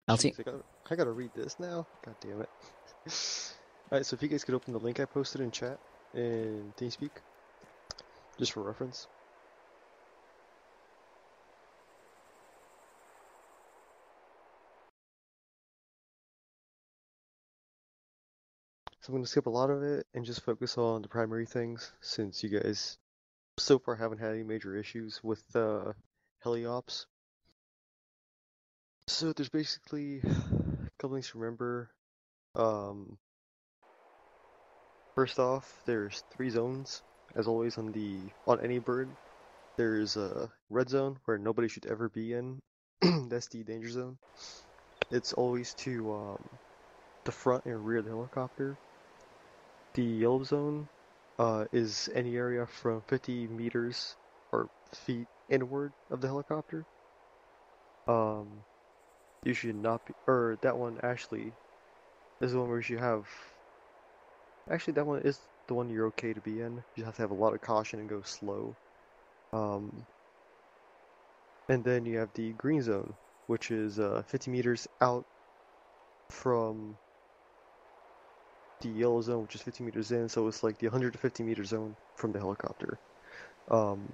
LT. Jeez, I gotta read this now? God damn it. Alright, so if you guys could open the link I posted in chat in TeamSpeak, just for reference. So I'm gonna skip a lot of it and just focus on the primary things, since you guys so far haven't had any major issues with Heliops. So there's basically a couple things to remember. Um, First off, there's 3 zones, as always on any bird. There's a red zone where nobody should ever be in. That's the danger zone. It's always to the front and rear of the helicopter. The yellow zone is any area from 50 meters or feet inward of the helicopter. Um, you should not be, or that one actually is the one where you should have. Actually, that one is the one you're okay to be in. You have to have a lot of caution and go slow. Um, and then you have the green zone, which is 50 meters out from the yellow zone, which is 50 meters in, so it's like the 150-meter zone from the helicopter. Um,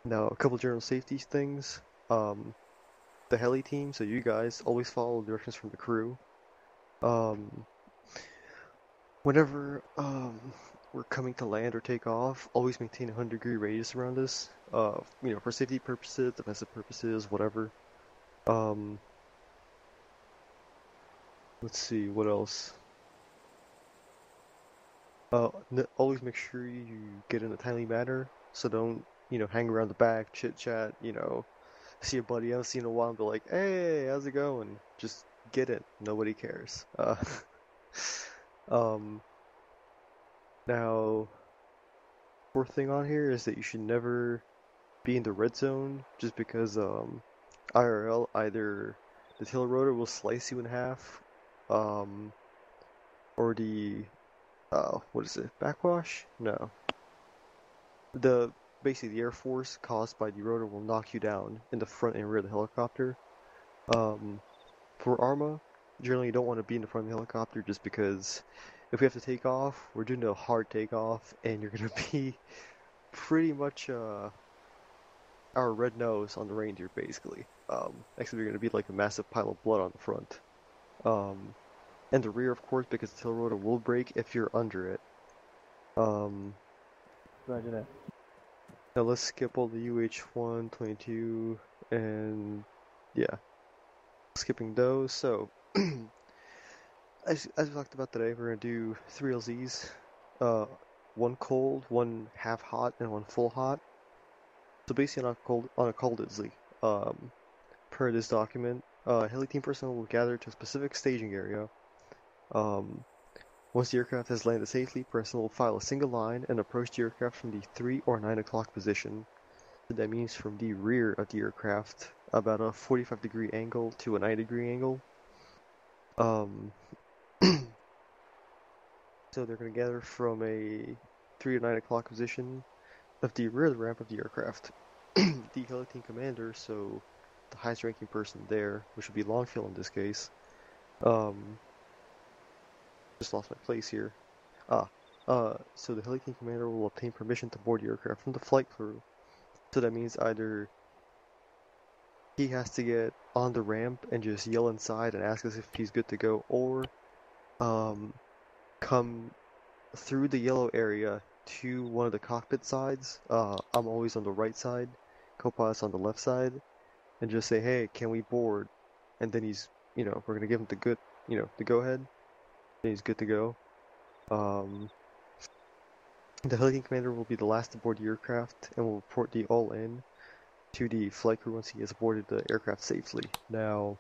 Now, a couple general safety things. The heli team, so you guys always follow directions from the crew. Um, Whenever we're coming to land or take off, always maintain a 100-degree radius around us. For safety purposes, defensive purposes, whatever. Um, let's see, what else? Always make sure you get in a timely manner, so don't, hang around the back, chit chat, see a buddy you haven't seen in a while and be like, hey, how's it going? Just get it. Nobody cares. Um, Now, fourth thing on here is that you should never be in the red zone just because IRL, either the tail rotor will slice you in half, um, or the what is it? Backwash? No. The Basically the air force caused by the rotor will knock you down in the front and rear of the helicopter. Um, for Arma, generally you don't want to be in the front of the helicopter just because if we have to take off, we're doing a hard takeoff and you're gonna be pretty much our red nose on the reindeer basically. Actually you're gonna be like a massive pile of blood on the front. Um, and the rear of course because the tail rotor will break if you're under it. Um, Roger that. Now let's skip all the UH1, 22, and yeah, skipping those. So, as we talked about today, we're gonna do 3 LZs, uh, one cold, one half hot, and one full hot. So basically on a cold LZ, per this document, heli team personnel will gather to a specific staging area. Um, Once the aircraft has landed safely, personnel will file a single line and approach the aircraft from the 3 or 9 o'clock position. That means from the rear of the aircraft, about a 45-degree angle to a 90-degree angle. Um, so they're going to gather from a 3 to 9 o'clock position of the rear of the ramp of the aircraft. The heli team commander, so the highest ranking person there, which would be Longfield in this case, um, just lost my place here. So the heli team commander will obtain permission to board the aircraft from the flight crew. So that means either he has to get on the ramp and just yell inside and ask us if he's good to go, or um, come through the yellow area to one of the cockpit sides. I'm always on the right side, co-pilot's on the left side, and just say, hey, can we board? And then we're gonna give him the go-ahead, and he's good to go. The heli commander will be the last to board the aircraft and will report the all-in to the flight crew once he has boarded the aircraft safely. Now,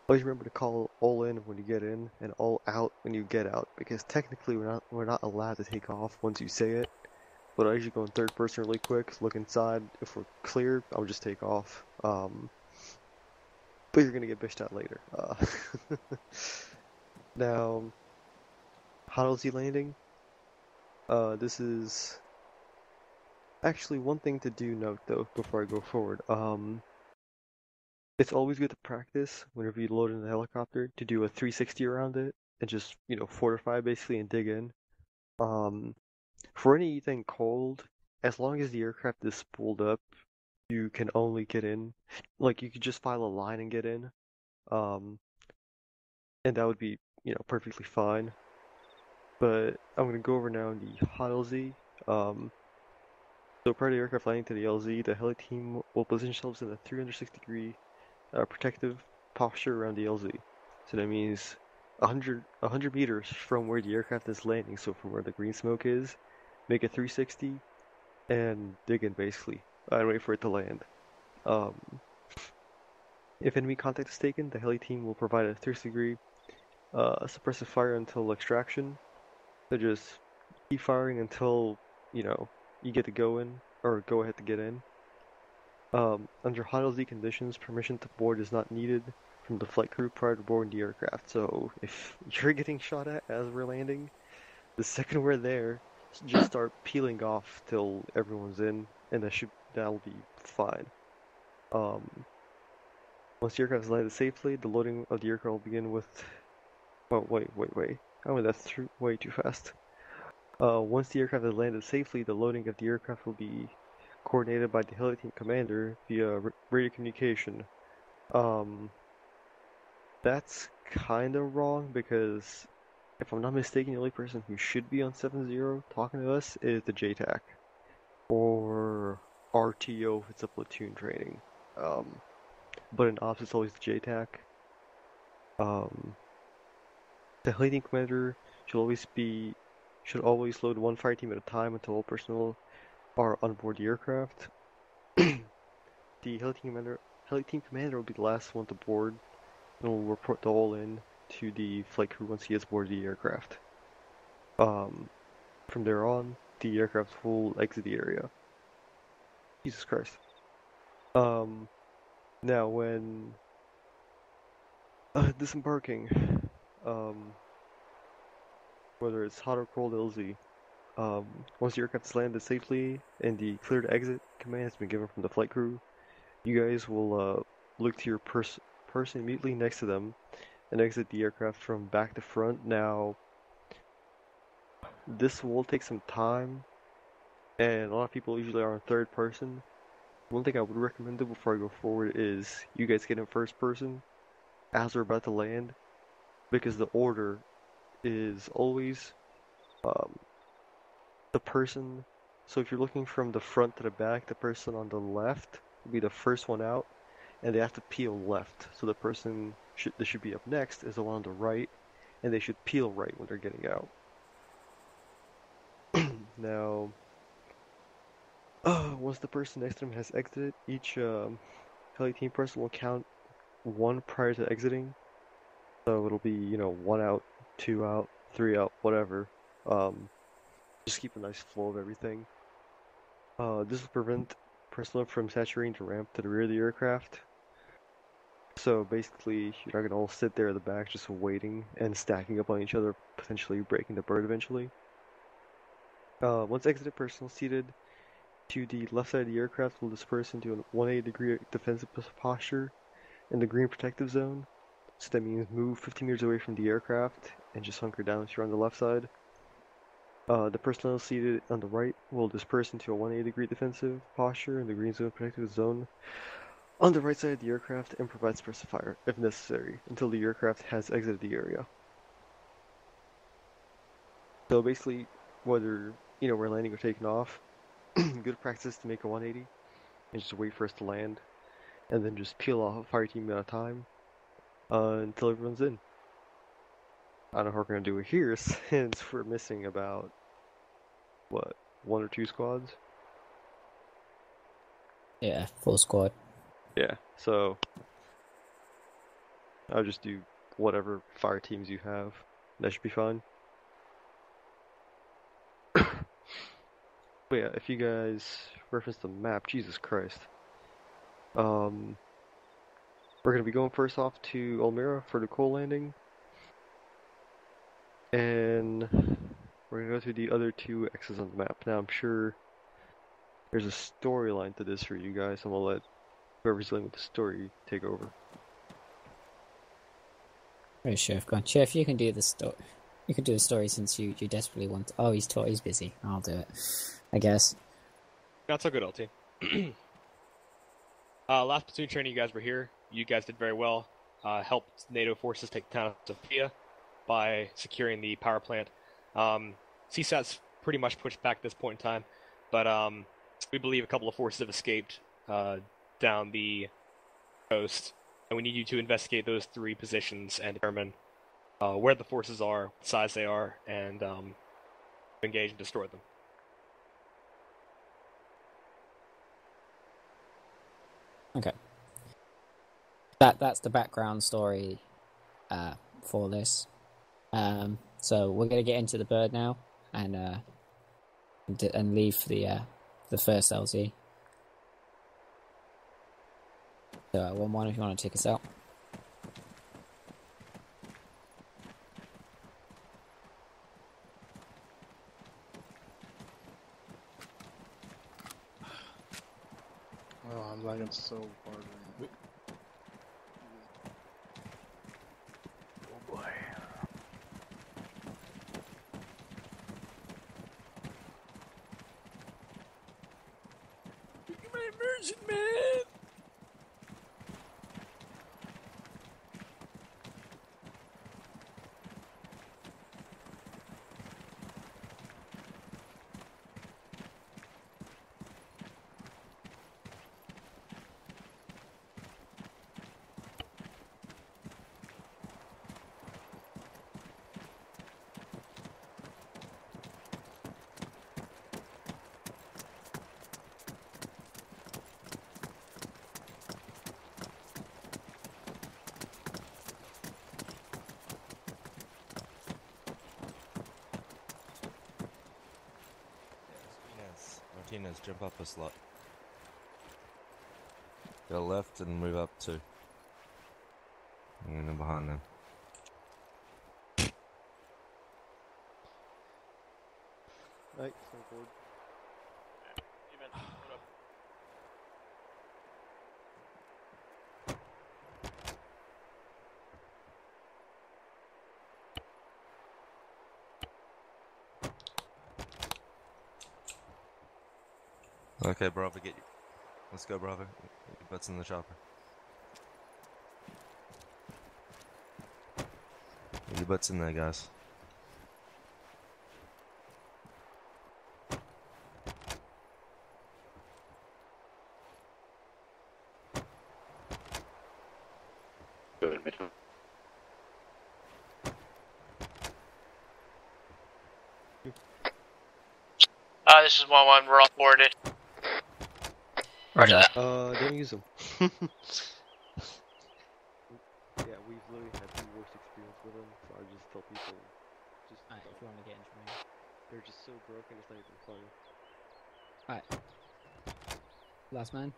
always remember to call all in when you get in and all out when you get out, because technically we're not allowed to take off once you say it. But I usually go in third person really quick, look inside. If we're clear, I'll just take off. But you're gonna get bitched at later. Now, Hot LZ landing. This is actually one thing to do note though before I go forward. it's always good to practice whenever you load in the helicopter to do a 360 around it and just, fortify basically and dig in. Um, for anything cold, as long as the aircraft is spooled up, you can only get in. Like, you could just file a line and get in. Um, and that would be, perfectly fine. But I'm going to go over now the hot LZ. So prior to the aircraft landing to the LZ, the heli team will position themselves in a 360-degree protective posture around the LZ. So that means 100 meters from where the aircraft is landing, so from where the green smoke is, make a 360 and dig in basically, and wait for it to land. Um, if enemy contact is taken, the heli team will provide a 360-degree suppressive fire until extraction. So just keep firing until, you get to go in, or go ahead to get in. Under hot LZ conditions, permission to board is not needed from the flight crew prior to boarding the aircraft. So if you're getting shot at as we're landing, the second we're there, just start peeling off till everyone's in, and that'll be fine. Once the aircraft is landed safely, the loading of the aircraft will begin with. Oh, wait. Oh, that's way too fast. Once the aircraft is landed safely, the loading of the aircraft will be coordinated by the heli team commander via radio communication. That's kind of wrong because, if I'm not mistaken, the only person who should be on 7-0 talking to us is the JTAC, or RTO if it's a platoon training. But in ops, it's always the JTAC. The heli team commander should always load one fire team at a time until all personnel are on board the aircraft. The heli team commander will be the last one to board and will report the all in to the flight crew once he has boarded the aircraft. From there on, the aircraft will exit the area. Jesus Christ. Now when disembarking, whether it's hot or cold LZ, once the aircraft is landed safely and the clear to exit command has been given from the flight crew, you guys will look to your person immediately next to them and exit the aircraft from back to front. Now, this will take some time, and a lot of people usually are in third person. One thing I would recommend before I go forward is you guys get in first person as we're about to land, because the order is always the person. So if you're looking from the front to the back, the person on the left will be the first one out, and they have to peel left. So the person that should be up next is the one on the right, and they should peel right when they're getting out. Now, once the person next to them has exited, each heli team person will count one prior to exiting. So it'll be, 1 out, 2 out, 3 out, whatever. Just keep a nice flow of everything. This will prevent personnel from saturating the ramp to the rear of the aircraft. So basically, you're not gonna all sit there at the back just waiting and stacking up on each other, potentially breaking the bird eventually. Once exited, personnel seated to the left side of the aircraft will disperse into a 180-degree defensive posture in the green protective zone. So that means move 50 meters away from the aircraft and just hunker down if you're on the left side. The personnel seated on the right will disperse into a 180-degree defensive posture in the green zone protective zone on the right side of the aircraft and provide suppressive fire, if necessary, until the aircraft has exited the area. So basically, whether, we're landing or taking off, good practice to make a 180 and just wait for us to land, and then just peel off a fire team at a time until everyone's in. I don't know how we're going to do it here since we're missing about, 1 or 2 squads? Yeah, full squad. Yeah, so I'll just do whatever fire teams you have. That should be fine. But yeah, if you guys reference the map, Jesus Christ. We're gonna be going first off to Elmira for the coal landing. And we're gonna go through the other 2 X's on the map. Now I'm sure there's a storyline to this for you guys. I'm gonna let whoever's dealing with the story take over. Where's Sheriff gone? Sheriff, you can do the story. You can do the story since you desperately want to. Oh, he's busy. I'll do it, I guess. Not so good, LT. Last platoon training, you guys were here. You guys did very well. Helped NATO forces take the town of Sofia by securing the power plant. CSAT's pretty much pushed back at this point in time, but we believe a couple of forces have escaped down the coast, and we need you to investigate those 3 positions and determine where the forces are, what size they are, and engage and destroy them. Okay. That's the background story for this. So we're gonna get into the bird now and leave the first LZ. So 1-1 if you want to take us out. Oh, I'm lagging so hard. Oh boy. Look at my immersion, man! Martinez, jump up a slot. Go left and move up 2. And then behind them. Right, stand forward. Okay, Bravo, get you. Let's go, Bravo. Get your butts in the chopper. Get your butts in there, guys. This is 1-1, we're all boarded. Roger that. Don't use them. Yeah, we've literally had the worst experience with them, so I just tell people, just Alright, if you want to get information. they're just so broken, it's not even funny. Alright. Last man.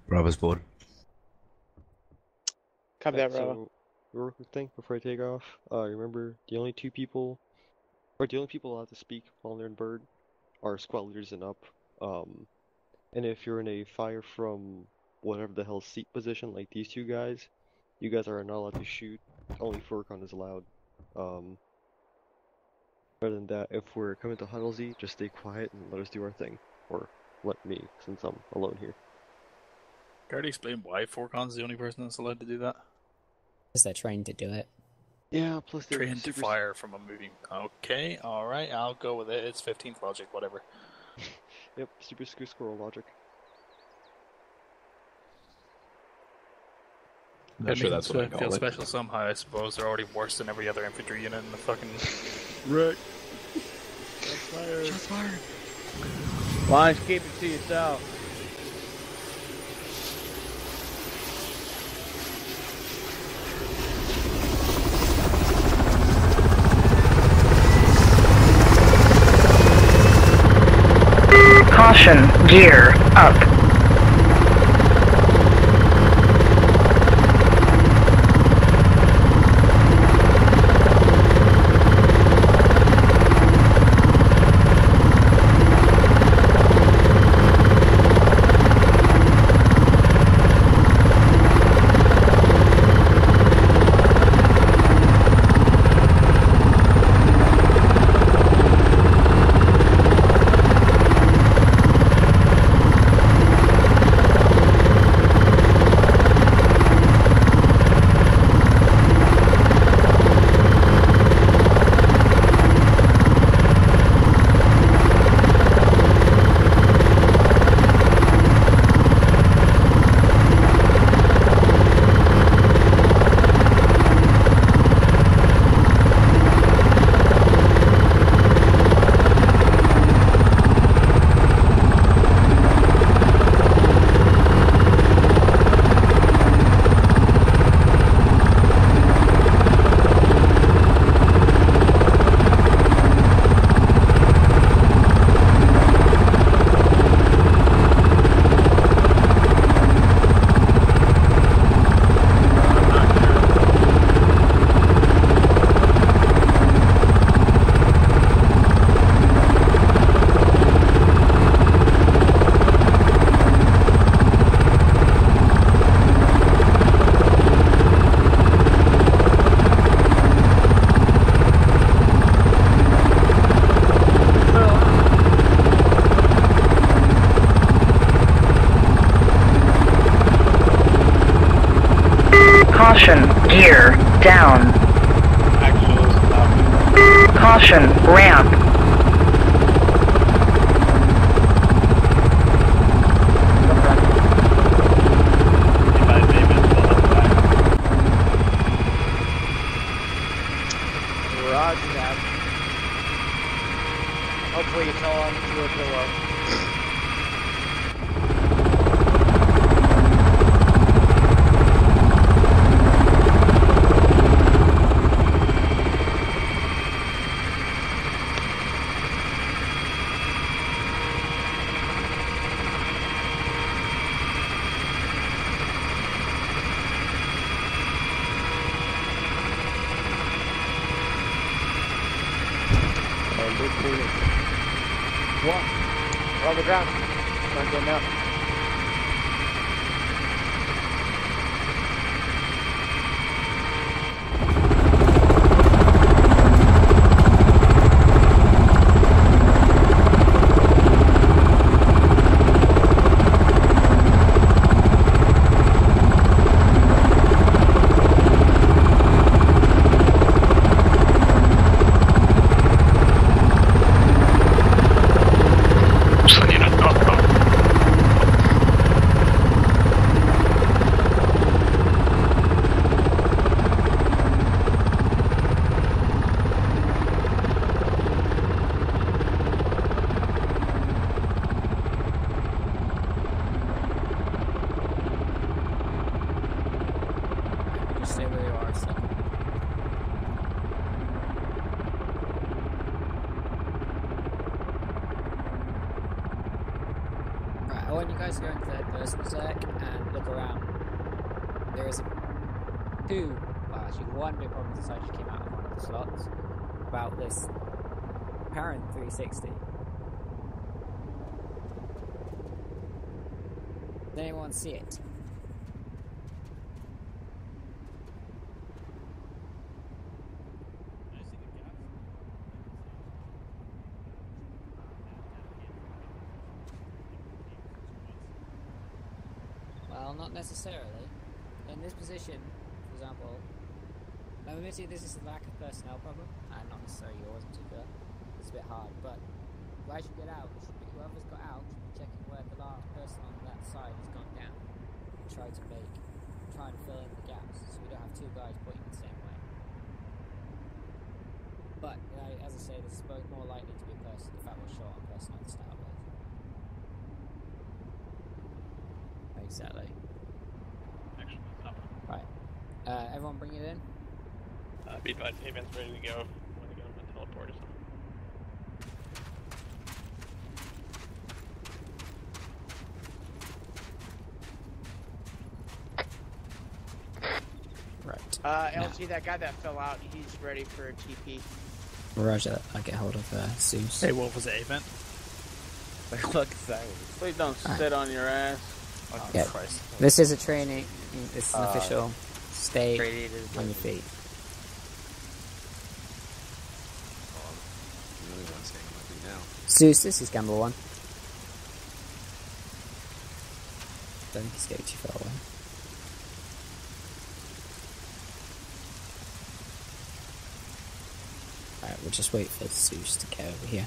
Bravo's board. Copy that, Bravo. So, real quick thing before I take off, remember the only people allowed to speak while they're in bird are squad leaders and up. And if you're in a fire from whatever the hell seat position, like these 2 guys, you guys are not allowed to shoot. Only Furcon is allowed. Other than that, if we're coming to Huddle Z, just stay quiet and let us do our thing. Or let me, since I'm alone here. Can I already explain why Forcon's the only person that's allowed to do that? Because they're trained to do it. Yeah, plus they're Trained to fire from a moving. Okay, alright, I'll go with it. It's 15th logic, whatever. Yep, super squirrel logic. That sure that's what I feel special somehow, I suppose. They're already worse than every other infantry unit in the fucking wreck. Shots fired. Shots fired! Lines, keep it to yourself. Caution, gear up. Caution, gear, down. Actual stop. Caution, ramp. Roger that. Hopefully it's all onto a pillow. What? We're on the ground. Not getting up. Just stay where you are a second. Right, I want you guys to go into third person sec and look around. There is one big problem that actually came out of one of the slots about this apparent 360. Does anyone see it? Well, not necessarily. In this position, for example, now admittedly this is a lack of personnel problem, and not necessarily yours in particular. It's a bit hard, but as you get out, whoever's got out should be checking where the last person on that side has gone down, and try and fill in the gaps, so we don't have two guys pointing the same way. But as I say, this is both more likely to be a person. The fact we're short on personnel to start with. Exactly. Right. Everyone bring it in? Be advised, Haven's ready to go. When to go on the teleport or Right. LG, that guy that fell out, he's ready for a TP. Roger, I'll get hold of Zeus. Hey, what was the event? Look, please don't sit on your ass. Oh, Yeah. Christ. This is a training. This is an official. Stay on your feet. Zeus, this is Gamble 1. Don't think he's getting too far away. Alright, we'll just wait for Zeus to get over here.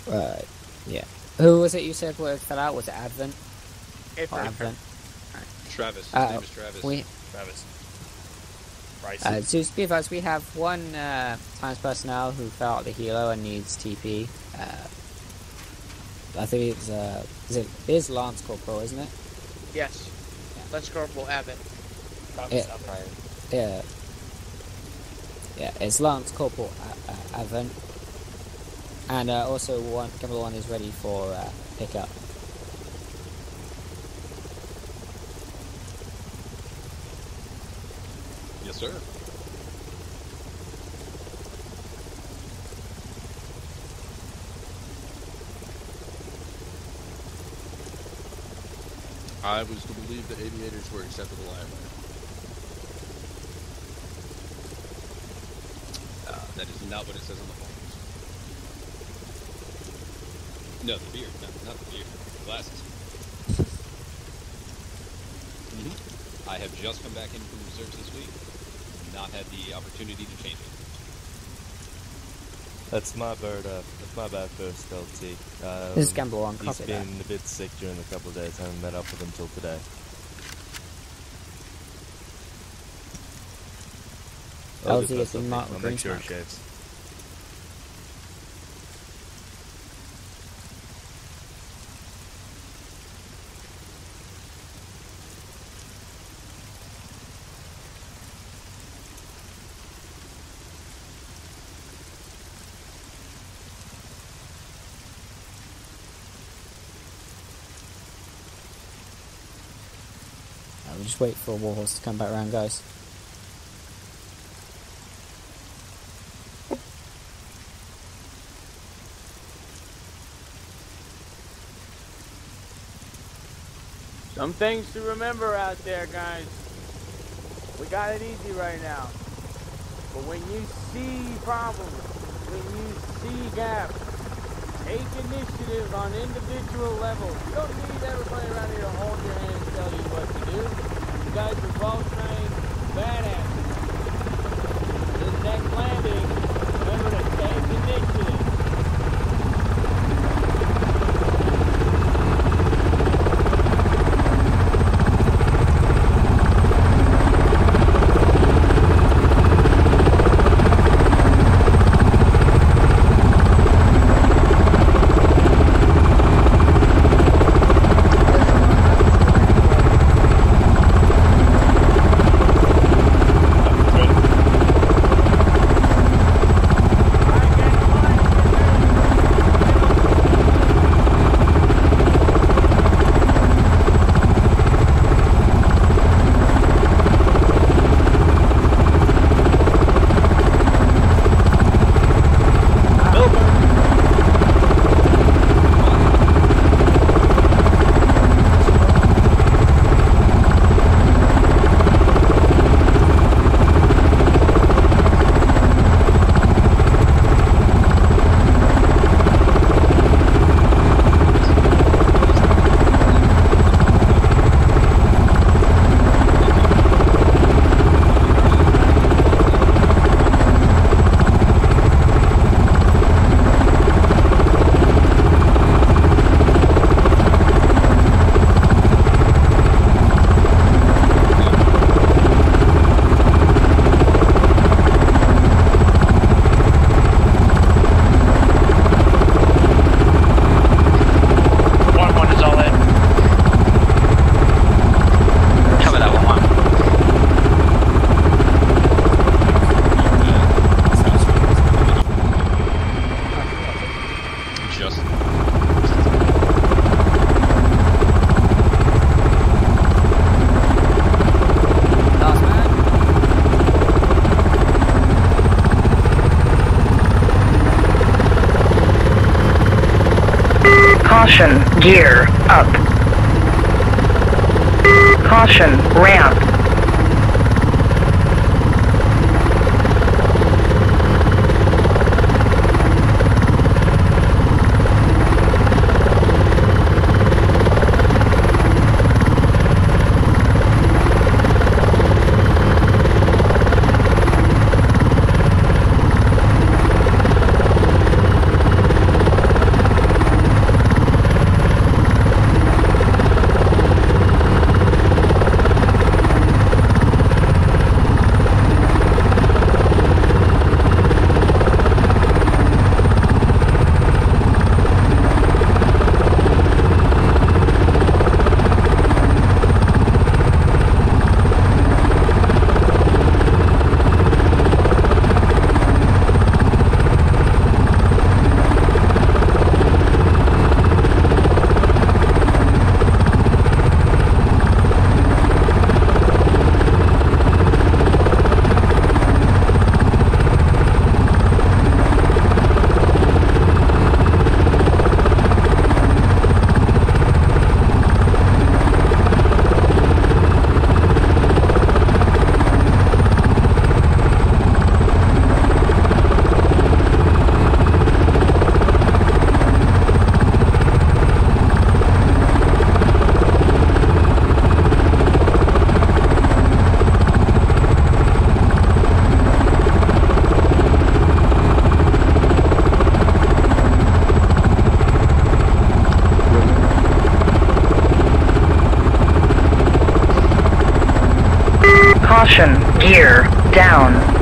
Right, yeah. Who was it you said fell out? Was it Advent? Advent. Right. Travis. His name is Travis. Travis. Zeus, be advised, we have one times personnel who fell out the helo and needs TP. I think it is Lance Corporal, isn't it? Yes. Yeah. Lance Corporal Abbott. Yeah. Yeah, it's Lance Corporal Advent. And also Gamble 1 is ready for pickup. Yes, sir. I was to believe that aviators were acceptable anyway. That is not what it says on the forms. No, the beard. No, not the beard. The glasses. I have just come back in from reserves this week. Not had the opportunity to change it. That's my bird. That's my bad first LT. This is Gamble 1, He's copy that. been a bit sick during the couple of days. I haven't met up with him till today. LZ has been marked with I'll green make sure smoke. he shaves. We'll just wait for a warhorse to come back around, guys. Some things to remember out there, guys. We got it easy right now. But when you see problems, when you see gaps, take initiative on individual levels. You don't need everybody around here to hold your hand and tell you what to do. You guys are well-trained badasses. This next landing, remember to take initiative. Caution, gear up. Caution, ramp. Gear down.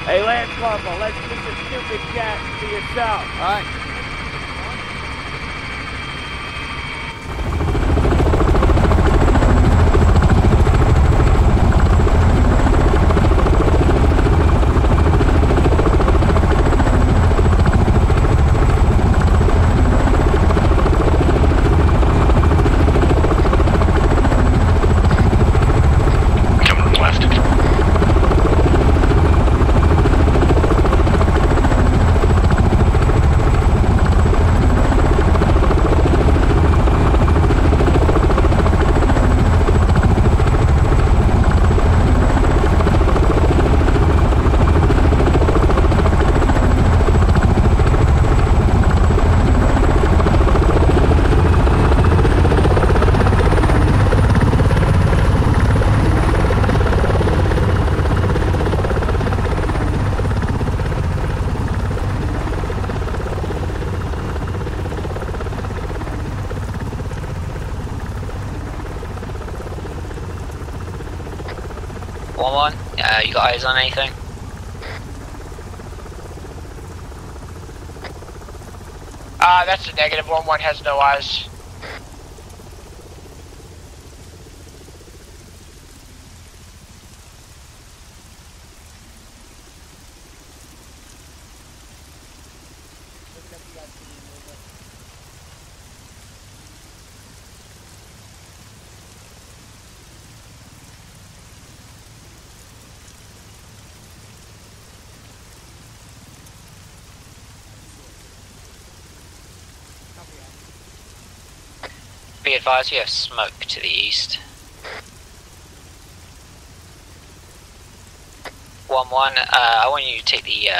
Hey, Lance Corporal, let's keep the stupid chat to yourself. All right. You got eyes on anything? That's a negative. 1-1 has no eyes. Be advised, you have smoke to the east. 1-1, I want you to take the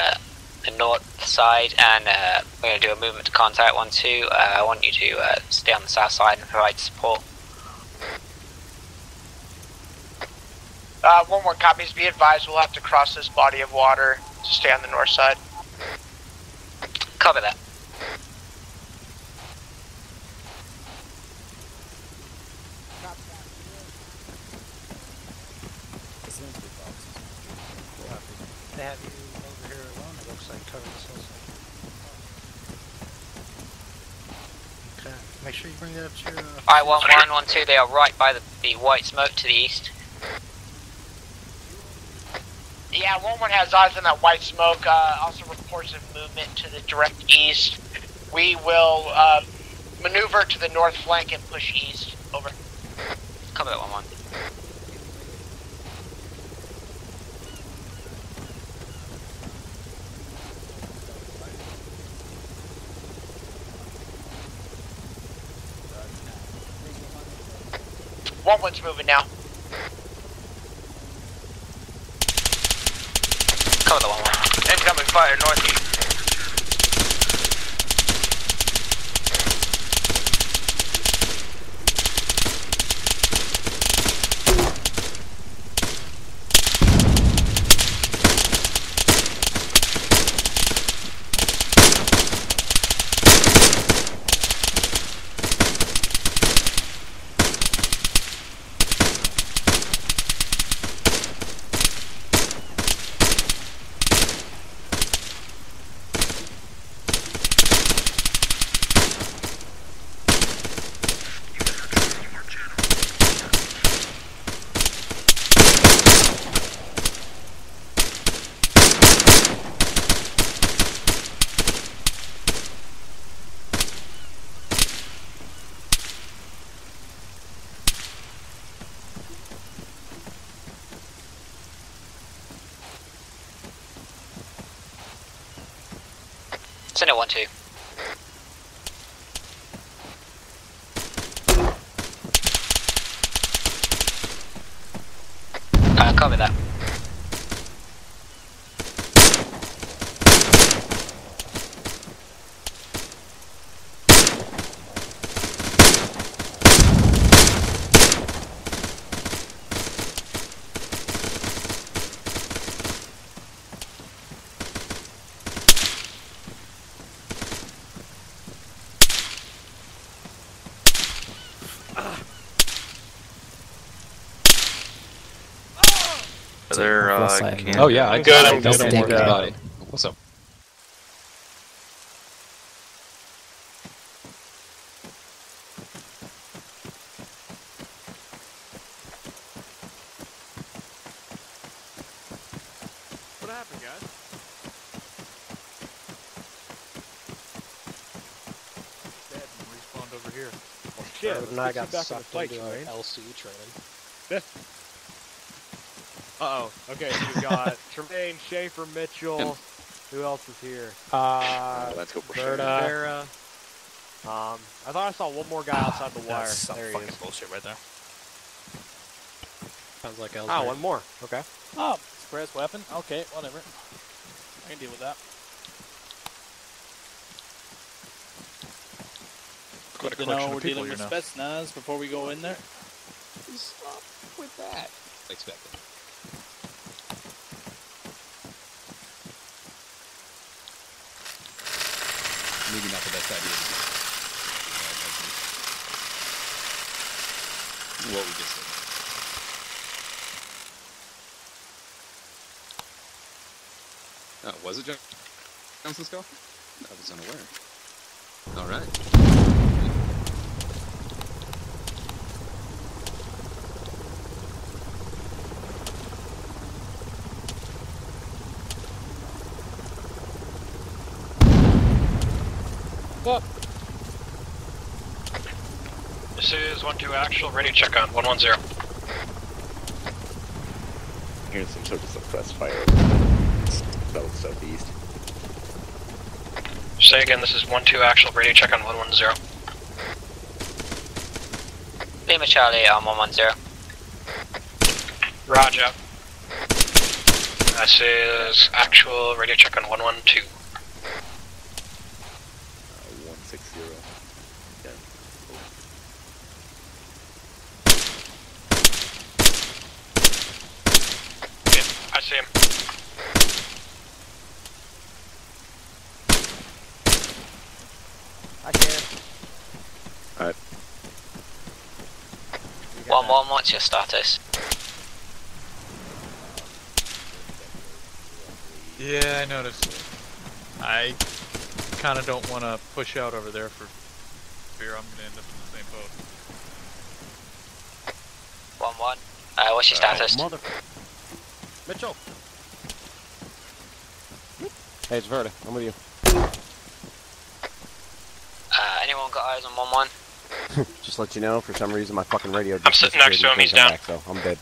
north side, and we're going to do a movement to contact. 1-2, I want you to stay on the south side and provide support. 1-1 copies. Be advised, we'll have to cross this body of water to stay on the north side. Cover that. They have you over here alone, it looks like, cover this whole side. Okay, make sure you bring that up to your... Alright, 1-1, 1-2, they are right by the white smoke to the east. Yeah, 1-1 has eyes on that white smoke, also reports of movement to the direct east. We will maneuver to the north flank and push east. Over. Cover that 1-1. One's moving now. Cover the 1-1. Incoming fire northeast. Send it 1-2. Copy that. They're, oh yeah, I good. I'm good. body. What's up? What happened, guys? Dead and respawned over here. Well, shit, And I got back in the sucked fight, into Tremaine. LC training. Uh-oh. Okay, so we've got Tremaine, Schaefer, Mitchell. Who else is here? Let's go for Berta. Sarah. I thought I saw one more guy outside the wire. That's some There he fucking is. bullshit right there. Sounds like LC. Oh, one more. Okay. Oh, express weapon? Okay, whatever. I can deal with that. Quite a Good to collection know we're of people dealing with here now. Spetsnaz before we go in there. Stop with that. Expected. Maybe not the best idea. What we just said. Oh, was it Johnson's call? I was unaware. All right. Up. This is 1-2 actual, ready to check on 110. Here's some sort of suppressed fire. Southeast. Say again, this is 1-2 actual, ready to check on 110. Lima Charlie on 110. Roger. This is actual, ready to check on 112. 160. Yeah. Okay, I see him. I can. Alright. 1-1, what's your status? Yeah, I noticed. I kind of don't want to push out over there for fear I'm going to end up in the same boat. 1-1. What's your status? Mitchell! Hey, it's Verda. I'm with you. Anyone got eyes on 1-1? Just let you know, for some reason my fucking radio I'm sitting next to him, he's down. back, so I'm dead.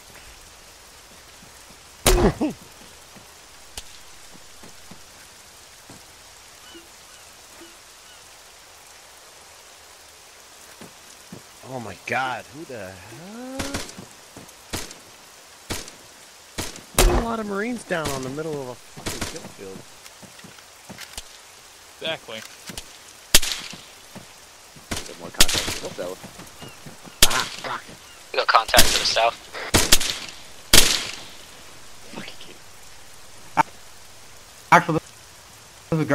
Oh my god, who the hell? There's a lot of Marines down on the middle of a fucking kill field. Exactly. Get more contact with the Ah, fuck. We got contact to the south. Actually, this is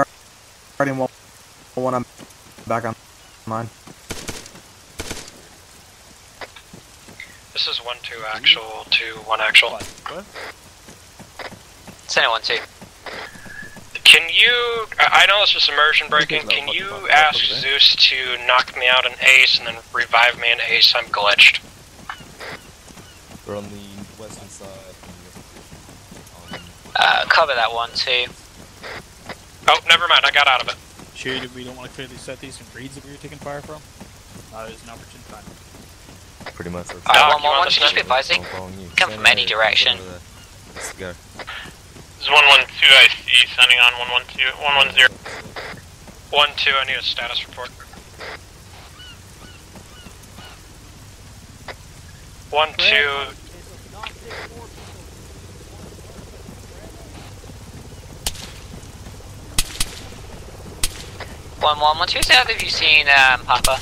Guardian 1. I'm back on mine. This is 1-2 actual to 1 actual. What? Send it 1-2. Can you, I know this is immersion breaking, can you ask Zeus to knock me out an ace and then revive me an ace? I'm glitched. We're on the western side. Cover that 1-2. Oh, never mind, I got out of it. Sure, we don't want to clear these southeastern breeds that we were taking fire from? There's an opportune time. Pretty much. 1-1, just be advising. Come from any direction. Let's go. This is 112 IC, signing on 112, 110. 1-2, I need a status report. 1-2. One, two. So have you seen Papa?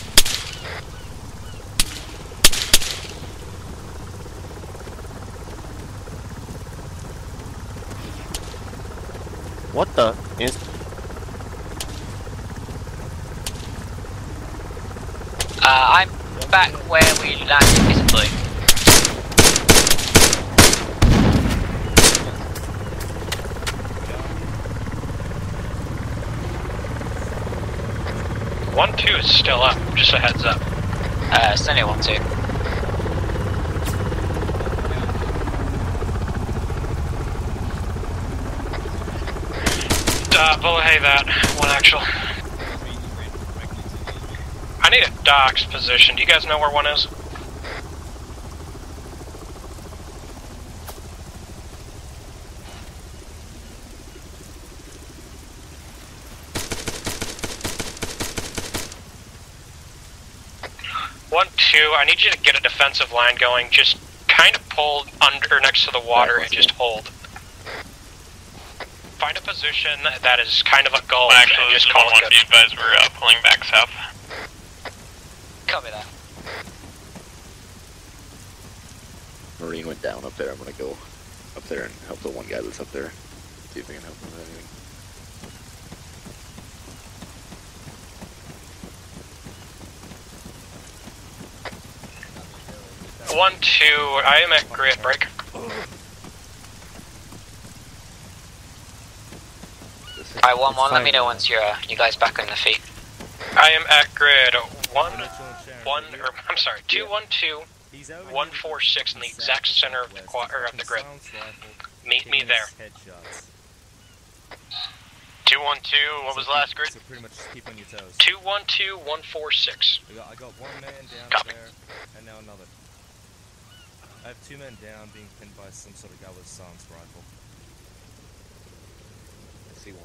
What the? I'm back where we landed, basically. One, 2 is still up, just a heads up. It's only 1-2. Belay that, 1 actual. I need a docks position. Do you guys know where 1 is? One, 2, I need you to get a defensive line going. Just kind of pull under next to the water and just hold. Find a position that is kind of a gulch and just call it good. Be advised, we're pulling back south. Copy that. Marine went down up there. I'm gonna go up there and help the one guy that's up there. See if we can help him with anything. One, 2, I am at grid break. Alright, 1-1, let me know once you guys back on the feet. I am at grid 212-146 in the exact center of the grid. Meet me there. 212, what was the last grid? So pretty much just keep on your toes. 212-146. I got 1 man down Copy. there, and now another. I have 2 men down being pinned by some sort of guy with a silence rifle. I see 1.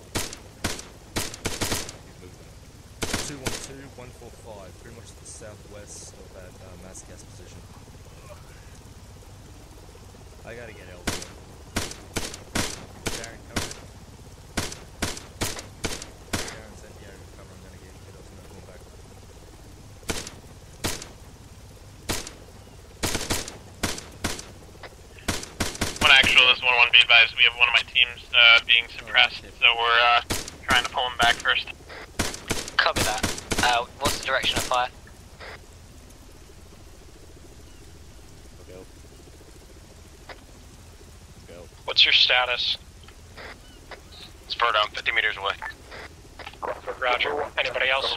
212-145, pretty much to the southwest of that mass gas position. I gotta get Elvis. Darren, cover it. Darren sent the area to cover, I'm gonna get Elvis and I'm going back. One actual, this 1-1, be advised, we have one of my teams being suppressed, so we're trying to pull him back first. Copy that. What's the direction of fire? Go. Go. What's your status? It's far down, 50 meters away. Roger. Anybody else?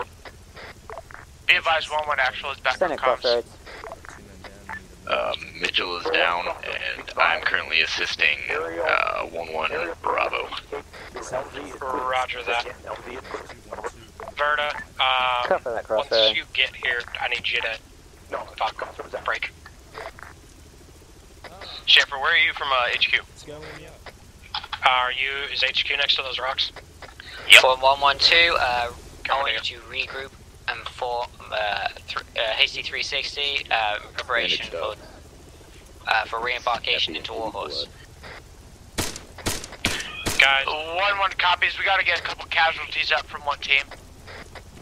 Be advised, 1-1 actual is back on comms. Mitchell is down, and I'm currently assisting 1-1 Bravo. Roger that. Verta, once you get here, I need you to break. Shepard, where are you from HQ? Is HQ next to those rocks? Yep. For 112, I want you to regroup and form hasty 360 preparation for re-embarkation into Warhorse. Guys, 1-1 copies. We gotta get a couple casualties up from one team.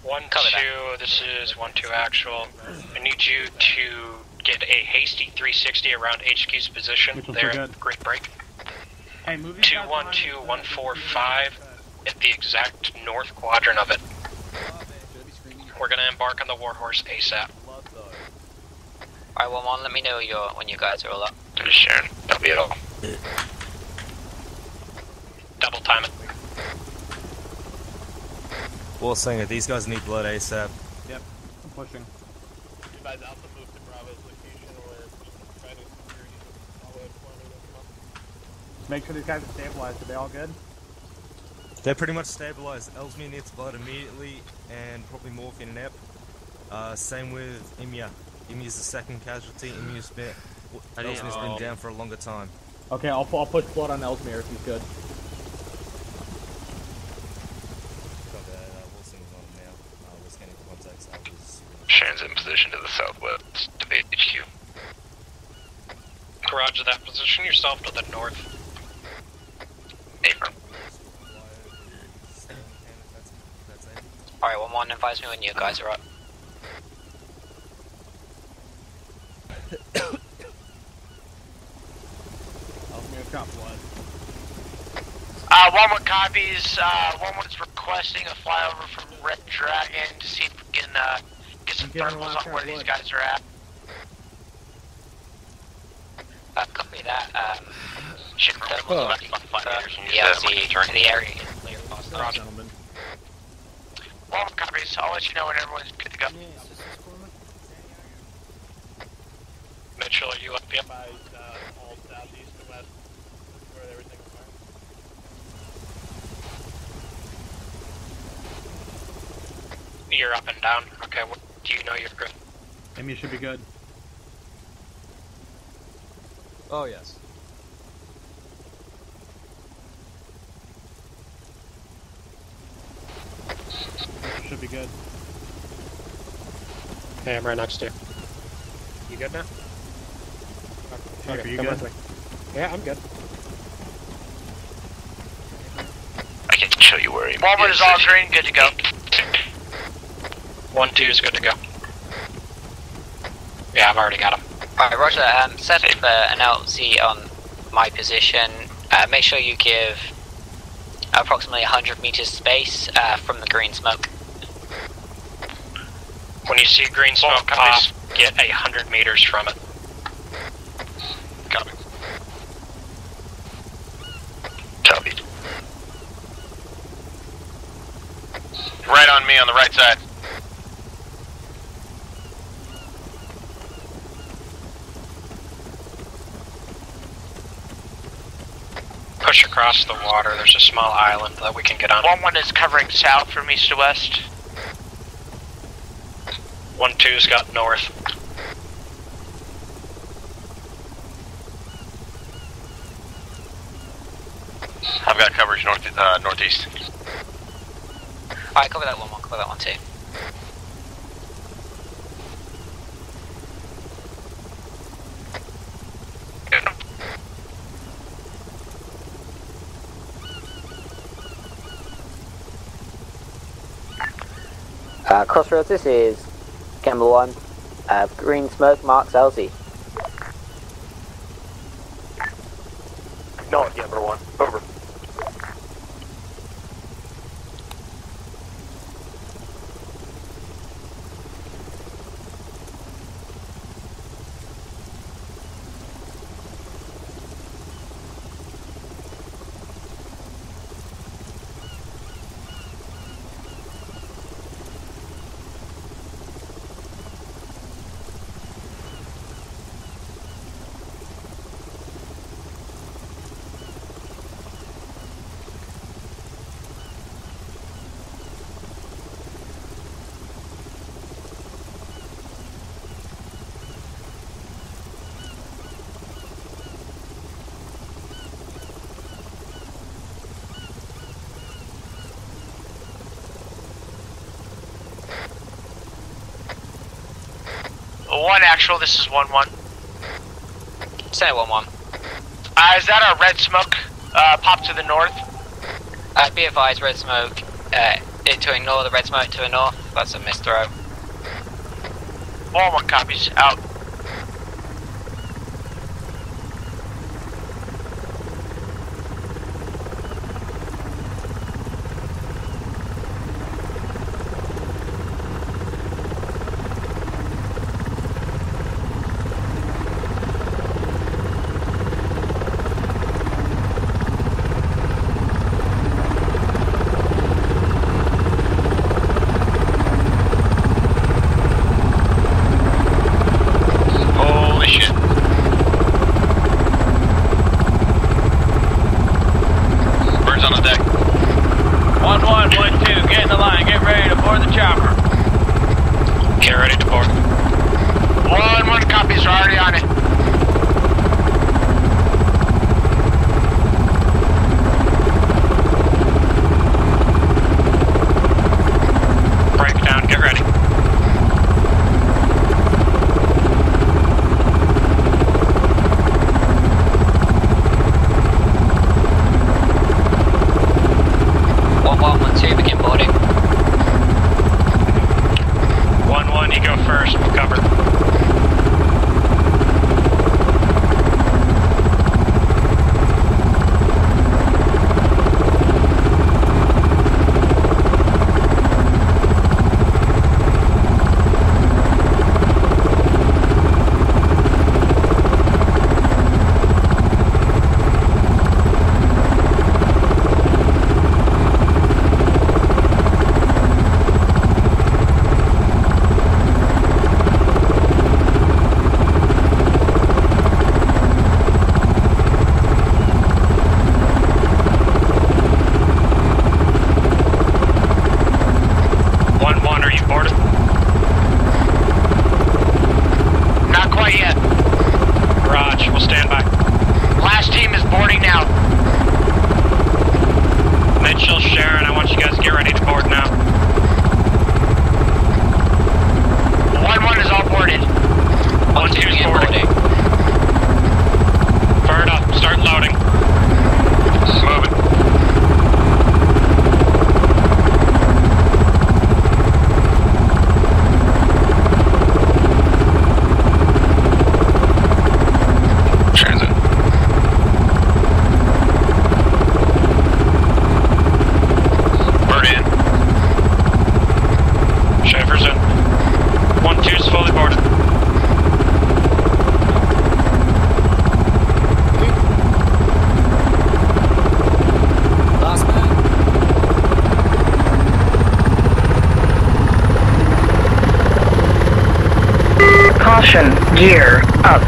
1-2, this is 1-2 actual. I need you to get a hasty 360 around HQ's position. There, great break. Hey, 212-145 at the exact north quadrant of it. We're gonna embark on the Warhorse ASAP. Alright, 1-1, let me know when you guys are all up. Just sharing. Copy it all. Double time it. Well, Singer, these guys need blood ASAP. Yep, I'm pushing. Advise Alpha move to Bravo's location where fighting security all the way Make sure these guys are stabilized. Are they all good? They're pretty much stabilized. Ellesmere needs blood immediately, and probably morphine and ep. Same with Imya. Imya's the second casualty. Ellesmere's been down for a longer time. Okay, I'll push blood on Ellesmere if he's good. southwest of HQ. Roger that. Position yourself to the north. Apron. Alright, 1-1, advise me when you guys are up. One. 1-1 copies. 1-1 is requesting a flyover from Red Dragon to see if we can get some thermals on where these guys are at. Copy that. Should thermals about 5 meters and use yeah, that when you turn. the area. Gentlemen. 1-1 copies. I'll let you know when everyone's good to go. Mitchell, are you up yet? By all southeast and west, where everything is marked. You're up and down. Okay, do you know you're good? Amy should be good. Oh, yes. Should be good. Hey, I'm right next to you. You good now? Are you come good? with me. Yeah, I'm good. I can show you where he 1-1 is all green, good to go. 1-2 is good to go. Yeah, I've already got him. Alright, Roger, set up an LZ on my position. Make sure you give approximately 100 meters space from the green smoke. When you see green smoke off, get 100 meters from it. Copy. Copied. Right on me on the right side. Push across the water. There's a small island that we can get on. 1-1 is covering south from east to west. 1-2's got north. I've got coverage northeast. Alright, cover that 1-1, cover that 1-2. Crossroads, this is Gamble 1. Green smoke marks LZ. No, Gamble 1. Over. One actual, this is 1-1. Say 1-1. Is that our red smoke? Pop to the north? Be advised, red smoke, to ignore the red smoke to the north. That's a misthrow. 1-1 copies, out. gear up.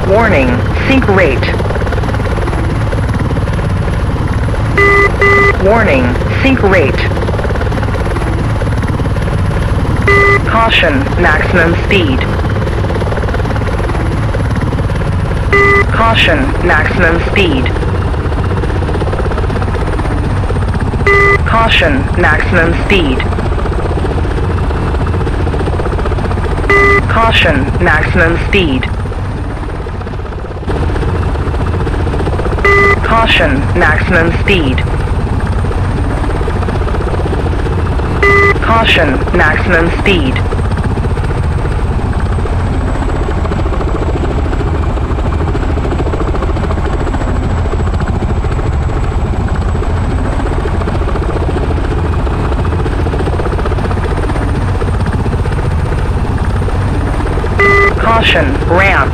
Warning, sink rate. Warning, sink rate. Caution, maximum speed. Caution, maximum speed. Caution, maximum speed. Caution, maximum speed. Caution, maximum speed. Caution, maximum speed. Caution, ramp.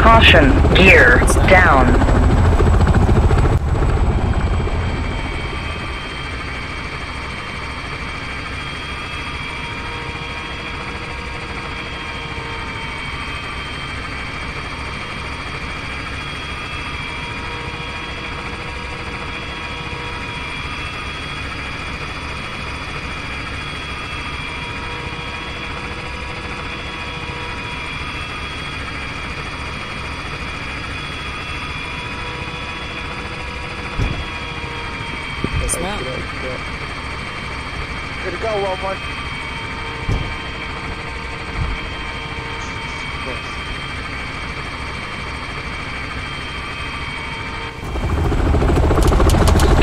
Caution, gear, down. Dismount. Good to go, 1-1.